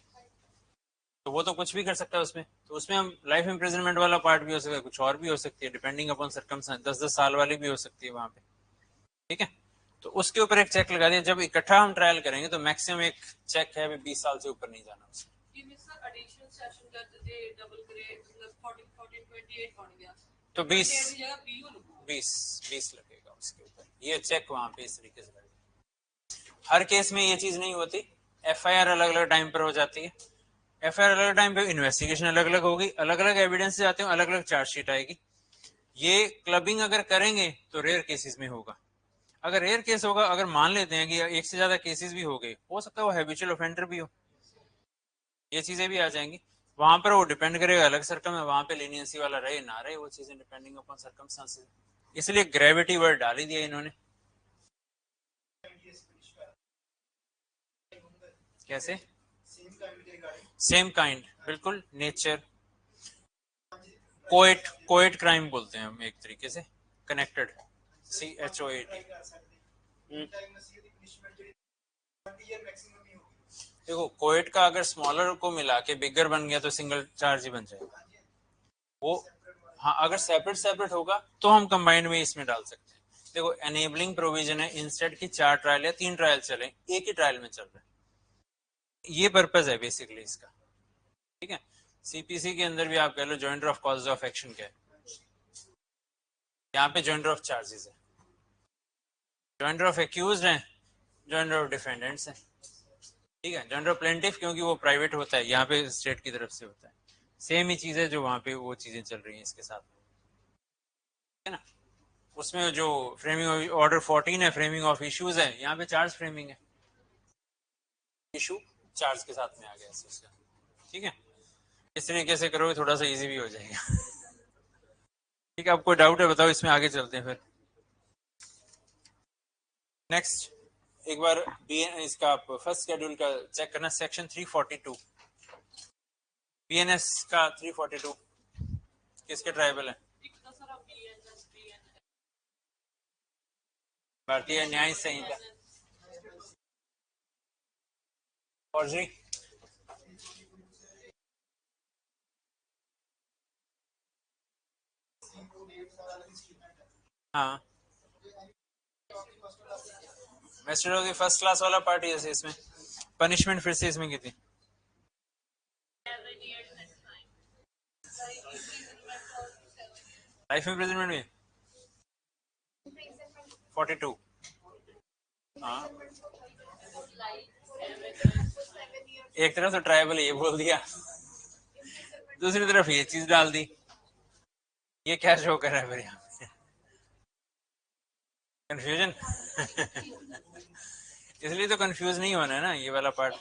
तो वो तो कुछ भी कर सकता है उसमें। तो उसमें हम लाइफ इम्प्रिजनमेंट वाला पार्ट भी हो सकता है, कुछ और भी हो सकती है, डिपेंडिंग अपॉन सर्कमस्टेंस। 10-10 साल वाली भी हो सकती है वहां पे, ठीक है। तो उसके ऊपर एक चेक लगा दिया, जब इकट्ठा हम ट्रायल करेंगे तो मैक्सिमम एक चेक है 20 साल से ऊपर नहीं जाना उसमें। तो 20 20 लगेगा उसके ऊपर, ये चेक वहां पे इस तरीके से लगेगा। हर केस में ये चीज नहीं होती, एफआईआर अलग अलग टाइम पर हो जाती है। एफआईआर अलग टाइम पे, इन्वेस्टिगेशन अलग अलग होगी, अलग अलग एविडेंस से आते हैं, अलग अलग चार्जशीट आएगी। ये क्लबिंग अगर करेंगे तो रेयर केसेस में होगा। अगर रेयर केस होगा, अगर मान लेते हैं कि एक से ज्यादा केसेस भी हो गए, हो सकता है वो हैबिचुअल ऑफेंडर भी हो, ये चीजें भी आ जाएंगी। वहां पर वो डिपेंड करेगा अलग सर्कम है, वहां पे लीनियंसी वाला रहे ना रहे, वो चीजें डिपेंडिंग अपॉन सर्कमस्टांसेस। इसलिए ग्रेविटी वर्ड डाल ही दिया इन्होंने। कैसे? सेम काइंड, बिल्कुल नेचर, कोएट, कोएट क्राइम बोलते हैं हम एक तरीके से, कनेक्टेड, CHOAT। देखो कोएट का अगर स्मॉलर को मिला के बिगर बन गया तो सिंगल चार्ज ही बन जाएगा वो। हाँ अगर सेपरेट सेपरेट होगा तो हम कंबाइंड में इसमें डाल सकते हैं। देखो एनेबलिंग प्रोविजन है, इंस्टेड की 4 ट्रायल या 3 ट्रायल चले, एक ही ट्रायल में चल रहा है, ये पर्पज है बेसिकली इसका, ठीक है। सीपीसी के अंदर भी आप कह लो joinder of causes of action क्या है, यहाँ पे जॉइंटर ऑफ चार्जेस है, जॉइंटर ऑफ एक्यूज्ड है, जॉइंटर ऑफ डिफेंडेंट्स है, ठीक है। जॉइंटर ऑफ प्लेंटिफ क्योंकि वो प्राइवेट होता है, यहाँ पे स्टेट की तरफ से होता है। सेम ही चीज है जो वहां पे वो चीजें चल रही हैं इसके साथ, है ना। उसमें जो फ्रेमिंग ऑर्डर 14 है, फ्रेमिंग ऑफ इश्यूज है, यहाँ पे चार्ज फ्रेमिंग है, इशू चार्ज के साथ में आ गया इसका, ठीक है। इस तरीके से करोगे थोड़ा सा इजी भी हो जाएगा। ठीक है, आपको डाउट है बताओ, इसमें आगे चलते हैं फिर। नेक्स्ट एक बार इसका आप फर्स्ट शेड्यूल का चेक करना, सेक्शन 342 बीएनएस का 342 किसके ट्राइबल है? भारतीय न्याय संहिता। फॉर्जरी, हाँ वेस्टेड होगी फर्स्ट क्लास वाला पार्ट है इसमें। पनिशमेंट फिर से इसमें की थी, लाइफ इम्प्रिजनमेंट में 42। हाँ एक तरफ तो ट्राइबल ये बोल दिया, दूसरी तरफ ये चीज डाल दी, ये क्या शो कर रहा है फिर यहाँ पे, कंफ्यूजन। इसलिए तो कंफ्यूज नहीं होना है ना ये वाला पार्ट।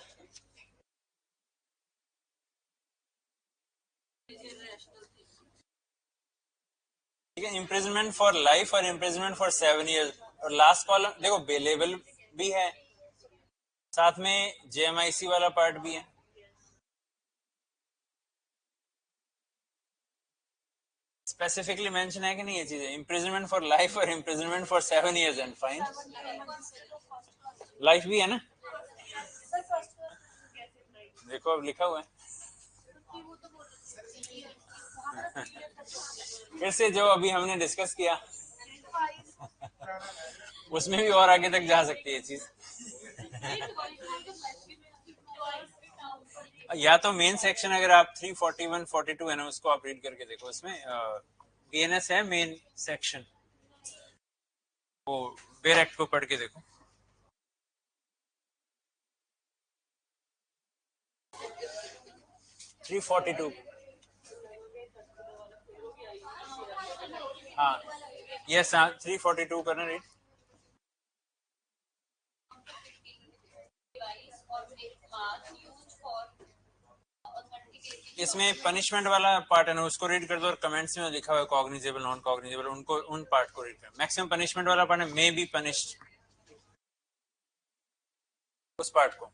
ठीक है, इम्प्रिजनमेंट फॉर लाइफ और इम्प्रिजनमेंट फॉर 7 ईयर्स। और लास्ट कॉलम देखो बेलेबल भी है, साथ में जेएमआईसी वाला पार्ट भी है। स्पेसिफिकली मेंशन है कि नहीं ये चीजें, इम्प्रिजनमेंट फॉर लाइफ और imprisonment for 7 years and fine. Life भी है ना, देखो अब लिखा हुआ है। फिर से जो अभी हमने डिस्कस किया उसमें भी और आगे तक जा सकती है चीज। या तो मेन सेक्शन अगर आप 341 42 है ना उसको आप रीड करके देखो, उसमें बीएनएस है मेन सेक्शन, वो बेयर एक्ट को पढ़ के देखो। थ्री 42 हाँ यस हाँ 342 करना रीड। इसमें पनिशमेंट वाला पार्ट है ना उसको रीड कर दो, और कमेंट्स में लिखा हुआ है कॉग्निजेबल नॉन कॉग्निजेबल, उनको उन पार्ट को रीड कर। मैक्सिमम पनिशमेंट वाला पार्ट है मे बी पनिश्ड, उस पार्ट को।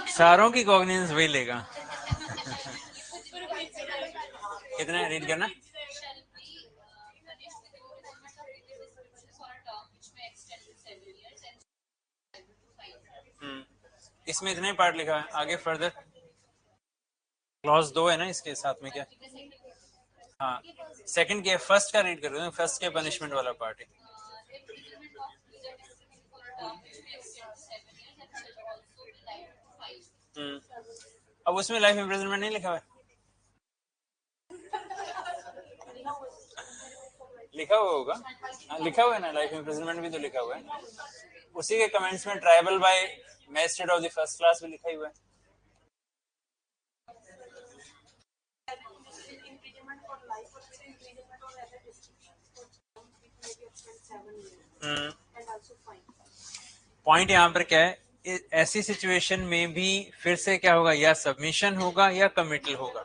सारों की कॉग्निजेंस वही लेगा। कितने रीड करना? इसमें इतने पार्ट लिखा है, आगे फर्दर क्लॉज 2 है ना इसके साथ में क्या? हाँ सेकंड के फर्स्ट का रीड कर रहे हो, फर्स्ट के पनिशमेंट वाला पार्ट है। अब उसमें लाइफ इम्प्रिजनमेंट नहीं लिखा हुआ है? लिखा हुआ होगा, हाँ लिखा हुआ है ना, लाइफ इम्प्रिजनमेंट भी तो लिखा हुआ है। उसी के कमेंट्स में tribal bye magistrate of the first class भी लिखा ही हुआ है। पॉइंट यहाँ पर क्या है, ऐसी सिचुएशन में भी फिर से क्या होगा, या सबमिशन होगा या कमिटल होगा।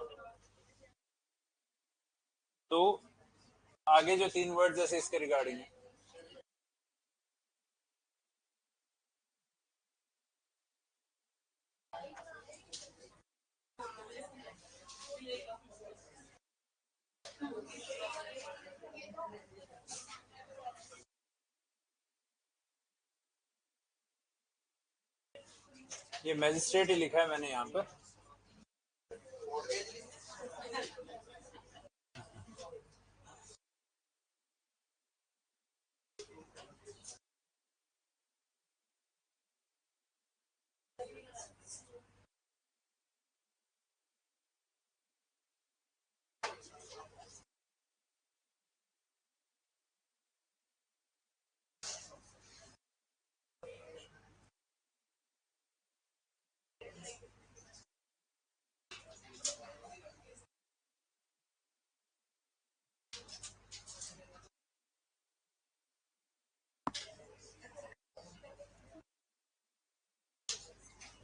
तो आगे जो 3 वर्ड जैसे इसके रिगार्डिंग है, ये मैजिस्ट्रेट ही लिखा है मैंने यहाँ पर।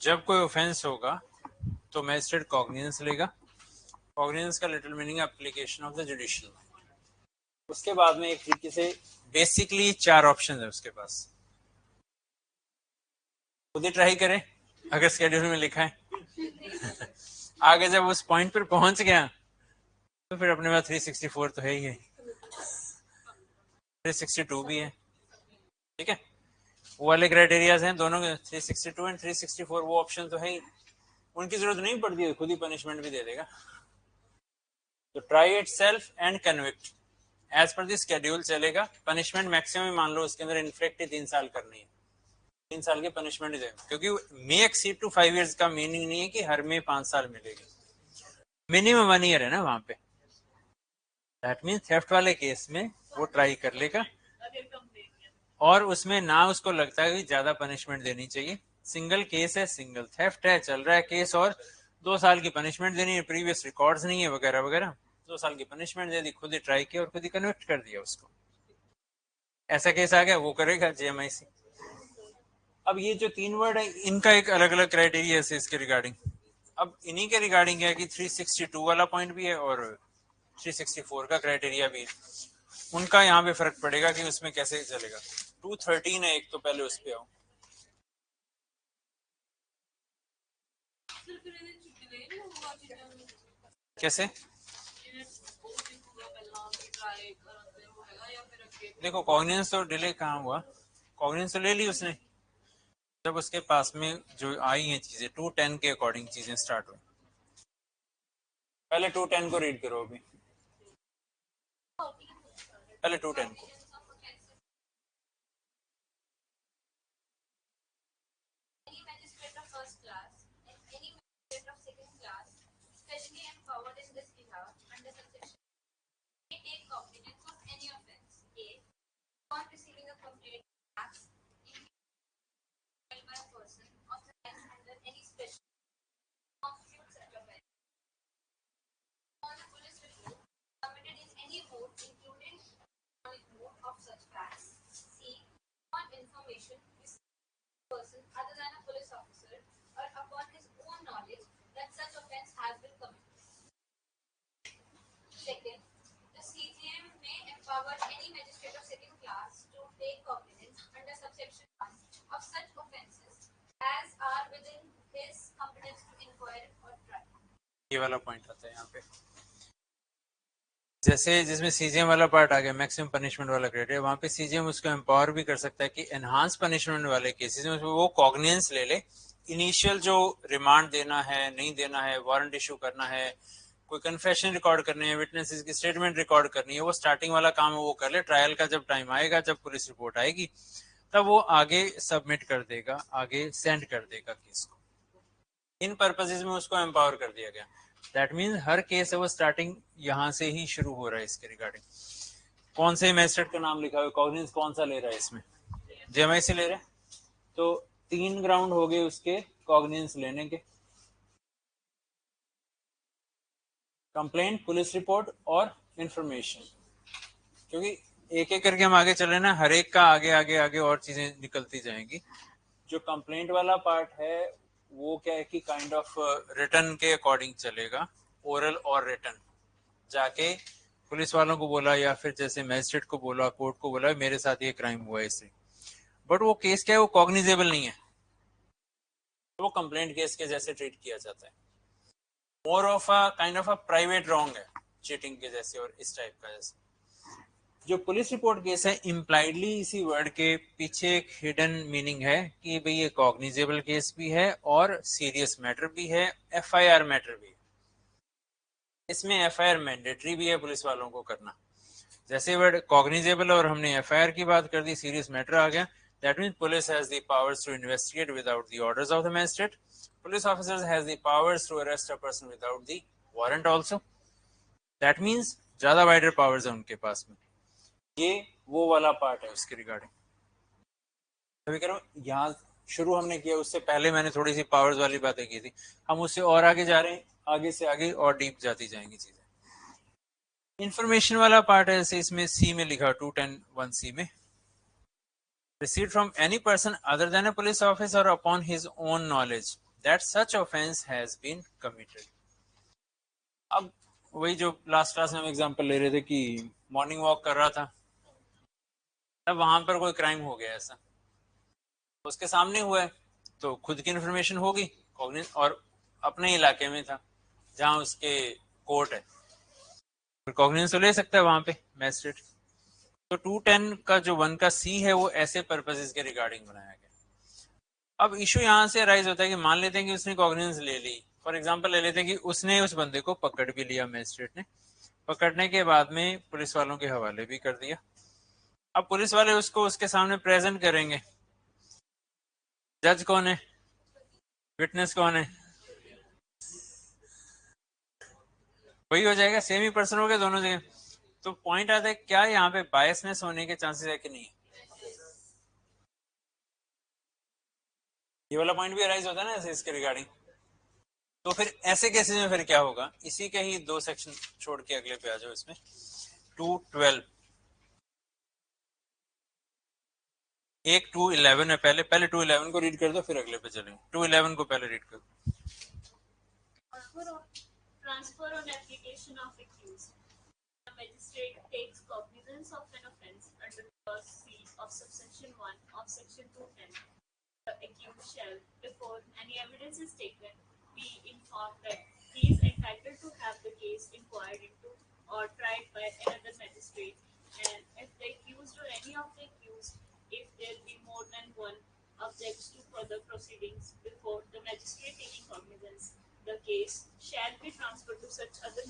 जब कोई ऑफेंस होगा तो मैजिस्ट्रेट कॉग्निजेंस लेगा। कॉग्निजेंस का little meaning application of the judicial. उसके बाद में एक तरीके से बेसिकली 4 ऑप्शन है उसके पास, खुद ही ट्राई करें अगर स्केड्यूल में लिखा है। आगे जब उस पॉइंट पर पहुंच गया तो फिर अपने पास 364 तो है ही है, 362 भी है, ठीक है। वो वाले क्राइटेरियाज हैं दोनों के, 362 एंड 364 वो ऑप्शन तो है ही, उनकी जरूरत नहीं पड़ती है, खुद ही पनिशमेंट भी दे देगा। तो try itself and convict as per the schedule चलेगा। पनिशमेंट मैक्सिमम मान लो उसके अंदर इनफेक्ट 3 साल करनी है, 3 साल की पनिशमेंट ही देगा, क्योंकि मे एक्सीड टू 5 years का मीनिंग नहीं है कि हर में 5 साल मिलेगी, मिनिमम 1 year है ना वहां पे। दैट मीन थेफ्ट वाले केस में वो ट्राई कर लेगा, और उसमें ना उसको लगता है कि ज्यादा पनिशमेंट देनी चाहिए, सिंगल केस है, सिंगल थेफ्ट है, चल रहा है केस, और 2 साल की पनिशमेंट देनी है, प्रीवियस रिकॉर्ड्स नहीं है वगैरह वगैरह, 2 साल की पनिशमेंट दे दी, खुद ही ट्राई किया और खुद ही कन्विक्ट कर दिया उसको। ऐसा केस आ गया वो करेगा जेएमआईसी। अब ये जो 3 वर्ड है इनका एक अलग अलग क्राइटेरिया है इसके रिगार्डिंग। अब इन्हीं के रिगार्डिंग है कि 362 वाला पॉइंट भी है और 364 का क्राइटेरिया भी है, उनका यहाँ पे फर्क पड़ेगा कि उसमें कैसे चलेगा। 213 है एक, तो पहले उस पे आओ। कैसे देखो, कॉग्निजेंस तो डिले कहाँ हुआ, कॉग्निजेंस तो ले ली उसने जब उसके पास में जो आई हैं चीजें 210 के अकॉर्डिंग चीजें स्टार्ट हुई। पहले 210 को रीड करो अभी, पहले 210 को। Any magistrate of first class and any magistrate of second class, specially empowered in this behalf under subsection may take cognizance of any offence. A. Upon receiving a complaint acts in by a person authorized under any special constitute such offence. On the police report submitted in any mode, including on mode of such facts. C. On information person other than a police officer or upon his own knowledge that such offence has been committed. Second, the CJM may empower any magistrate of second class to take cognizance under subsection 1 of such offences as are within his competence to inquire or try. ये वाला point आता है यहाँ पे, जैसे जिसमें CGM वाला part आ गया, मैक्सिमम पनिशमेंट वाला क्राइटेरिया, वहां पे सीजीएम उसको एम्पावर भी कर सकता है कि एनहांस पनिशमेंट वाले केसेस में वो कॉग्निजेंस ले ले, इनिशियल जो रिमांड देना है, नहीं देना है, वारंट इशू करना है, कोई कन्फेशन रिकॉर्ड करनी है, विटनेसेस की स्टेटमेंट रिकॉर्ड करनी है, वो स्टार्टिंग वाला काम है वो कर ले। ट्रायल का जब टाइम आएगा, जब पुलिस रिपोर्ट आएगी, तब वो आगे सबमिट कर देगा, आगे सेंड कर देगा केस को। इन पर्पसेस में उसको एम्पावर कर दिया गया। दैट मीन्स हर केस है वो स्टार्टिंग यहां से ही शुरू हो रहा है। इसके रिगार्डिंग कौन से मैजिस्ट्रेट का नाम लिखा हुआ है, कॉग्निजेंस कौन सा ले रहा है इसमें, जेएमआई से ले रहे हैं, तो 3 ग्राउंड हो गए उसके कॉग्निजेंस लेने के, कंप्लेंट, पुलिस रिपोर्ट और इंफॉर्मेशन। क्योंकि एक एक करके हम आगे चल रहे हैं ना, हर एक का आगे आगे आगे और चीजें निकलती जाएंगी। जो कंप्लेंट वाला पार्ट है वो क्या है कि काइंड ऑफ रिटर्न के अकॉर्डिंग चलेगा, ओरल और रिटर्न। जाके पुलिस वालों को बोला या फिर जैसे मैजिस्ट्रेट को बोला, कोर्ट को बोला मेरे साथ ये क्राइम हुआ है इससे, बट वो केस क्या है, वो कॉग्निजेबल नहीं है, वो कंप्लेंट केस के जैसे ट्रीट किया जाता है। More of a kind of a private wrong है, चीटिंग के जैसे और इस टाइप का जैसे। जो पुलिस रिपोर्ट केस है, इम्प्लाइडली इसी वर्ड के पीछे एक हिडन मीनिंग है कि भाई ये कॉग्निजेबल केस भी है और सीरियस मैटर भी है, एफआईआर मैटर भी है। इसमें एफआईआर मैंडेटरी भी है पुलिस वालों को करना। जैसे वर्ड कॉग्निजेबल और हमने एफआईआर की बात कर दी, सीरियस मैटर आ गया, that means police has the powers to investigate without the orders of the magistrate. Police officers has the powers to arrest a person without the warrant also. That means ज्यादा wider powers है उनके पास में। ये वो वाला part है उसके regarding. अभी कह रहा हूँ यहाँ शुरू हमने किया, उससे पहले मैंने थोड़ी सी पावर्स वाली बातें की थी, हम उससे और आगे जा रहे हैं, आगे से आगे और डीप जाती जाएंगी चीजें। इंफॉर्मेशन वाला पार्ट है, जैसे इसमें सी में लिखा 210(1)(c) में, received from any person other than a police officer upon his own knowledge that such offense has been committed। अब वही जो लास्ट क्लास में हम एग्जांपल ले रहे थे कि मॉर्निंग वॉक कर रहा था, तब वहां पर कोई क्राइम हो गया ऐसा, उसके सामने हुआ है, तो खुद की इन्फॉर्मेशन होगी कॉग्निज, और अपने इलाके में था जहां उसके कोर्ट है, फिर कॉग्निजेंस तो ले सकता है वहां पे मैजिस्ट्रेट। तो 210 का जो 1 का सी है वो ऐसे पर्पसेस के रिगार्डिंग बनाया गया। अब इशू यहाँ से राइज होता है कि मान लेते हैं कि उसने कॉग्निजेंस ले ली, फॉर एग्जांपल ले लेते हैं कि उसने उस बंदे को पकड़ भी लिया, मैजिस्ट्रेट ने पकड़ने के बाद में पुलिस वालों के हवाले भी कर दिया। अब पुलिस वाले उसको उसके सामने प्रेजेंट करेंगे, जज कौन है, विटनेस कौन है, वही हो जाएगा, सेम ही पर्सन हो गया दोनों जगह। तो पॉइंट आता है क्या यहाँ पे बायसनेस होने के चांसेस है कि नहीं, ये वाला पॉइंट भी अराइज होता है ना ऐसे इसके रिगार्डिंग। तो फिर ऐसे केसेस में फिर क्या होगा, इसी के ही 2 सेक्शन छोड़ के अगले पे आ जाओ। इसमें 212 एक 211 है, पहले 211 को रीड कर दो, फिर अगले पे चलेंगे। 211 को पहले रीड कर दो। Transfer on application of accused. The magistrate takes cognizance of an offence under clause C of subsection 1 of section 210. The accused shall, before any evidence is taken, be informed that he is entitled to have the case inquired into or tried by another magistrate, and if the accused or any of the accused, if there be more than one, objects to further proceedings before the magistrate taking cognizance, the case shall be transferred to such other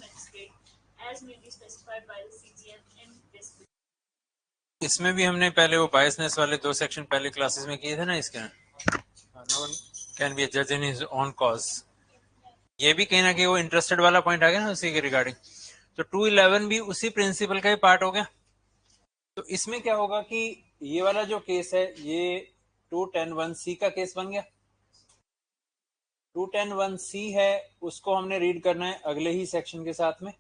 इसमें भी हमने पहले वो biasness वाले 2 section पहले classes में किए थे ना, इसके no one can be a जज इन हिज ओन कॉज। ये भी कहीं ना कहीं वो इंटरेस्टेड वाला पॉइंट आ गया ना उसी के रिगार्डिंग। तो 211 भी उसी प्रिंसिपल का ही पार्ट हो गया। तो इसमें क्या होगा कि ये वाला जो केस है ये 2101C का केस बन गया। 2101C है, उसको हमने रीड करना है अगले ही सेक्शन के साथ में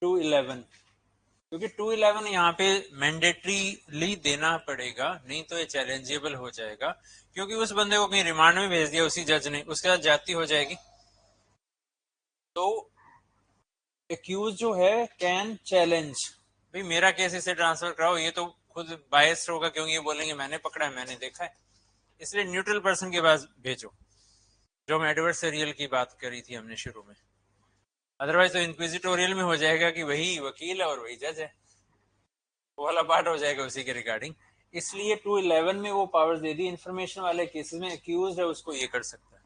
211, क्योंकि 211 यहाँ पे मैंडेटरीली देना पड़ेगा, नहीं तो ये चैलेंजेबल हो जाएगा, क्योंकि उस बंदे को कहीं रिमांड में भेज दिया उसी जज ने, उसके साथ ज्यादती हो जाएगी। तो एक्यूज जो है कैन चैलेंज, भाई मेरा केस इसे ट्रांसफर कराओ, ये तो खुद बायस्ड होगा क्योंकि ये बोलेंगे मैंने पकड़ा है, मैंने देखा है, इसलिए न्यूट्रल पर्सन के पास भेजो, जो हम एडवर्सरियल की बात करी थी हमने शुरू में। अदरवाइज तो इंक्विजिटोरियल में हो जाएगा कि वही वकील है और वही जज है, वो वाला पार्ट हो जाएगा उसी के रिगार्डिंग। इसलिए 211 में वो पावर्स दे दी, इंफॉर्मेशन वाले केसेस में एक्यूज है उसको ये कर सकता है।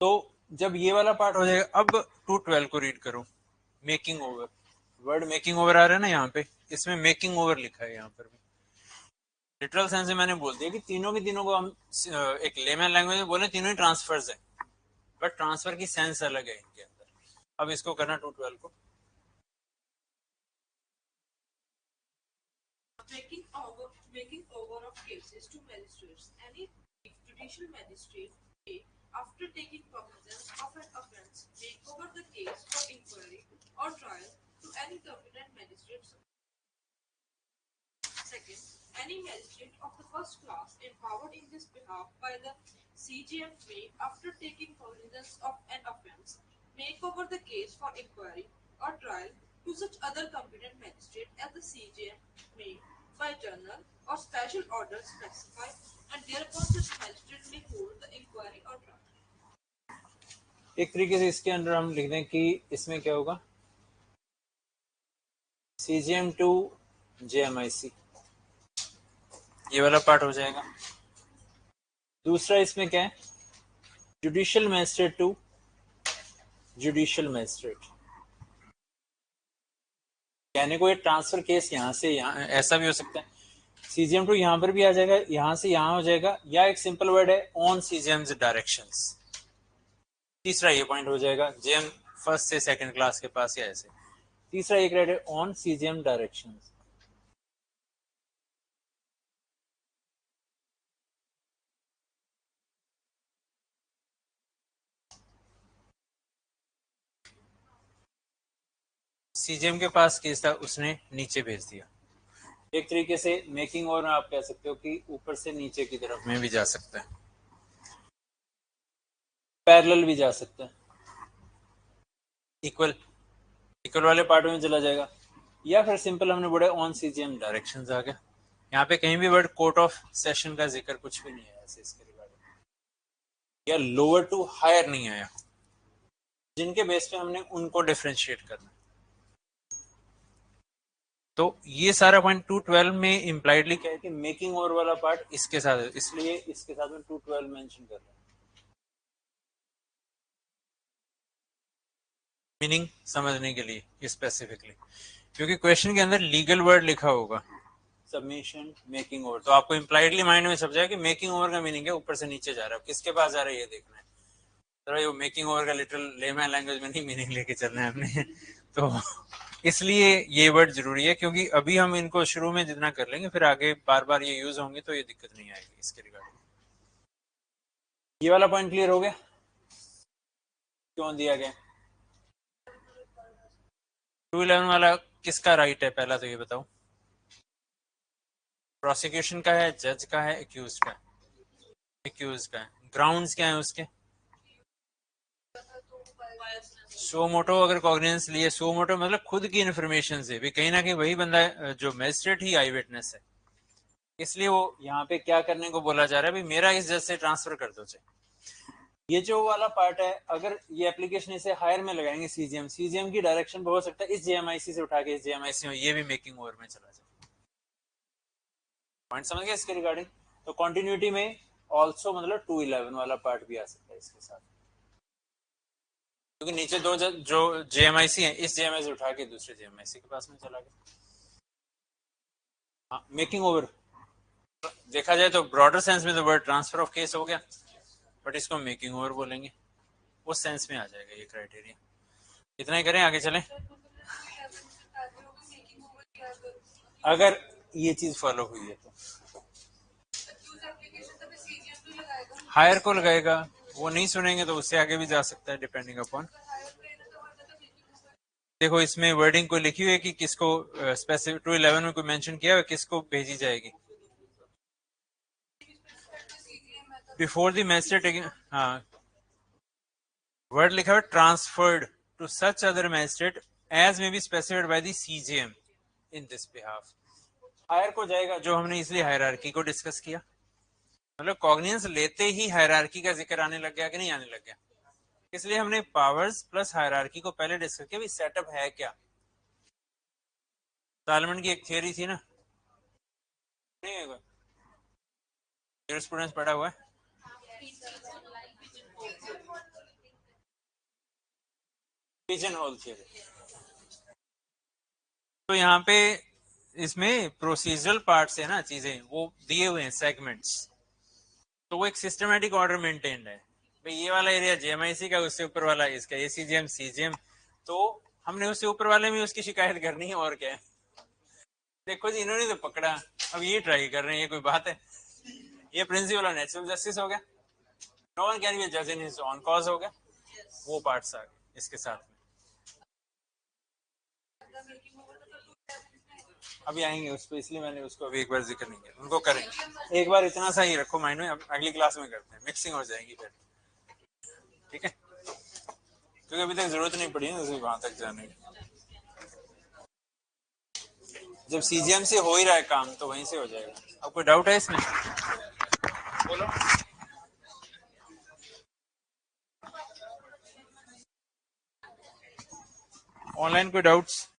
तो जब ये वाला पार्ट हो जाएगा, अब 212 को रीड करो, making over, word making over आ रहा है ना यहाँ पे, इसमें मेकिंग ओवर लिखा है यहाँ पर भी। लिटरल सेंस में मैंने बोल दिया कि तीनों के तीनों को हम एक लेमन लैंग्वेज में बोले तीनों ही ट्रांसफर्स है, बट ट्रांसफर की सेंस अलग है इनके अंदर। अब इसको करना 212 को। Making over of cases to magistrates. Any judicial magistrate may, after taking cognizance of an offence, make over the case for inquiry or trial to any competent magistrate. Second, any magistrate of the first class empowered in this behalf by the CJM may, after taking cognizance of an offence, make over the case for inquiry or trial to such other competent magistrate as the CJM may, by journal or special order specify, and thereupon such magistrate may hold the inquiry or trial. एक तरीके से इसके अंदर हम लिख दें कि इसमें क्या होगा, CGM to JMIC, ये वाला पार्ट हो जाएगा। दूसरा इसमें क्या है, judicial magistrate to judicial magistrate, यानी कोई ट्रांसफर केस यहाँ से यहाँ, ऐसा भी हो सकता है CGM टू यहाँ पर भी आ जाएगा, यहाँ से यहाँ हो जाएगा, या एक सिंपल वर्ड है ऑन CGM's डायरेक्शंस। तीसरा ये पॉइंट हो जाएगा जेएम फर्स्ट से सेकंड क्लास के पास या ऐसे। तीसरा एक रेड है ऑन CGM डायरेक्शंस। CGM के पास केस था, उसने नीचे भेज दिया। एक तरीके से मेकिंग और आप कह सकते हो कि ऊपर से नीचे की तरफ में भी जा सकता है, पैरेलल भी जा सकता है, इक्वल वाले पार्ट में चला जाएगा, या फिर सिंपल हमने बोला ऑन CGM डायरेक्शंस आ गया। यहाँ पे कहीं भी वर्ड कोर्ट ऑफ सेशन का जिक्र कुछ भी नहीं है ऐसे इसके रिगार्डिंग, या लोअर टू हायर नहीं आया, जिनके बेस पे हमने उनको डिफरेंशिएट करना। तो ये सारा पॉइंट 212 में इम्प्लाइडली क्या है कि मेकिंग ओवर वाला पार्ट इसके साथ है, इसलिए इसके साथ में 212 मेंशन कर रहे हैं। मीनिंग समझने के लिए स्पेसिफिकली, क्योंकि क्वेश्चन के अंदर लीगल वर्ड लिखा होगा सबमिशन मेकिंग ओवर, तो आपको इम्प्लाइडली माइंड में सब जाएगा कि मेकिंग ओवर का मीनिंग है ऊपर से नीचे जा रहा है, किसके पास जा रहा है ये देखना है। तो ये मेकिंग ओवर का लिटरल लेमैन लैंग्वेज में नहीं मीनिंग लेके चलना है हमने तो इसलिए ये वर्ड जरूरी है, क्योंकि अभी हम इनको शुरू में जितना कर लेंगे फिर आगे बार बार ये यूज होंगे तो ये दिक्कत नहीं आएगी इसके रिगार्डिंग। ये वाला पॉइंट क्लियर हो गया, क्यों दिया गया 211 वाला, किसका राइट है पहला तो ये बताओ, प्रोसिक्यूशन का है, जज का है, एक्यूज का है? एक्यूज का है। ग्राउंड्स क्या है उसके, सो मोटो अगर कॉग्निजेंस लिए, सो मोटो मतलब खुद की इन्फॉर्मेशन से भी, कहीं ना कहीं वही बंदा जो मैजिस्ट्रेट ही आई विटनेस है, इसलिए वो यहाँ पे क्या करने को बोला जा रहा है, भाई मेरा इस जज से ट्रांसफर कर दो चाहे। ये जो वाला पार्ट है, अगर ये एप्लीकेशन इसे हायर में लगाएंगे CGM की डायरेक्शन हो सकता है इस JMIC से उठा के इस JMIC में, ये भी मेकिंग ओवर में चला जाए। पॉइंट समझ गए इसके रिगार्डिंग। तो कंटिन्यूटी में ऑल्सो मतलब 211 वाला पार्ट भी आ सकता है इसके साथ। क्योंकि नीचे दो जो जेएमआईसी है, इस जेएमआईसी उठा के दूसरे जेएमआईसी के पास में चला गया। हाँ, मेकिंग ओवर देखा जाए तो ब्रॉडर सेंस में तो वर्ड ट्रांसफर ऑफ केस हो गया, बट इसको मेकिंग ओवर बोलेंगे, उस सेंस में आ जाएगा ये क्राइटेरिया। इतना ही करें, आगे चलें। अगर ये चीज फॉलो हुई है तो हायर को लगाएगा, वो नहीं सुनेंगे तो उससे आगे भी जा सकता है डिपेंडिंग अपॉन। देखो इसमें वर्डिंग को लिखी हुई है कि किसको स्पेसिफिक 211 में कोई मेंशन किया है किसको भेजी जाएगी। बिफोर द मैजिस्ट्रेट, हाँ वर्ड लिखा हुआ transferred to such other magistrate as may be specified by the CJM in this behalf. Higher को जाएगा, जो हमने इसलिए हायरार्की को डिस्कस किया, मतलब कॉग्निजेंस लेते ही हायरार्की का जिक्र आने लग गया कि नहीं आने लग गया, इसलिए हमने पावर्स प्लस हायरार्की को पहले डिस्कस किया, सेटअप है क्या। सालमन की एक थियरी थी ना, नहीं स्टूडेंट्स पढ़ा हुआ है, पिजन होल थियरी। तो यहाँ पे इसमें प्रोसीजरल पार्ट है ना, चीजें वो दिए हुए हैं सेगमेंट्स, तो वो एक सिस्टमेटिक ऑर्डर मेंटेन्ड है। भाई ये वाला एरिया जेएमआईसी का, उससे ऊपर वाला इसका एसीजेएम सीजेएम, तो हमने उससे ऊपर वाले में उसकी शिकायत करनी है, और क्या है। देखो जी इन्होंने तो पकड़ा, अब ये ट्राई कर रहे हैं, ये कोई बात है। ये प्रिंसिपल ऑफ नेचुरल जस्टिस हो गया, नो वन कैन बी जज इन हिज ओन कॉज हो गया, वो पार्ट्स आ गए इसके साथ में। अभी आएंगे उस पर, इसलिए मैंने उसको अभी एक बार जिक्र नहीं किया, उनको करेंगे एक बार, इतना सा ही रखो माइंड में, अगली क्लास में करते हैं, मिक्सिंग हो जाएगी फिर, ठीक है, क्योंकि अभी तक जरूरत नहीं पड़ी ना वहां तक जाने की। जब सीजीएम से हो ही रहा है काम तो वहीं से हो जाएगा। अब कोई डाउट है इसमें, बोलो। ऑनलाइन कोई डाउट्स?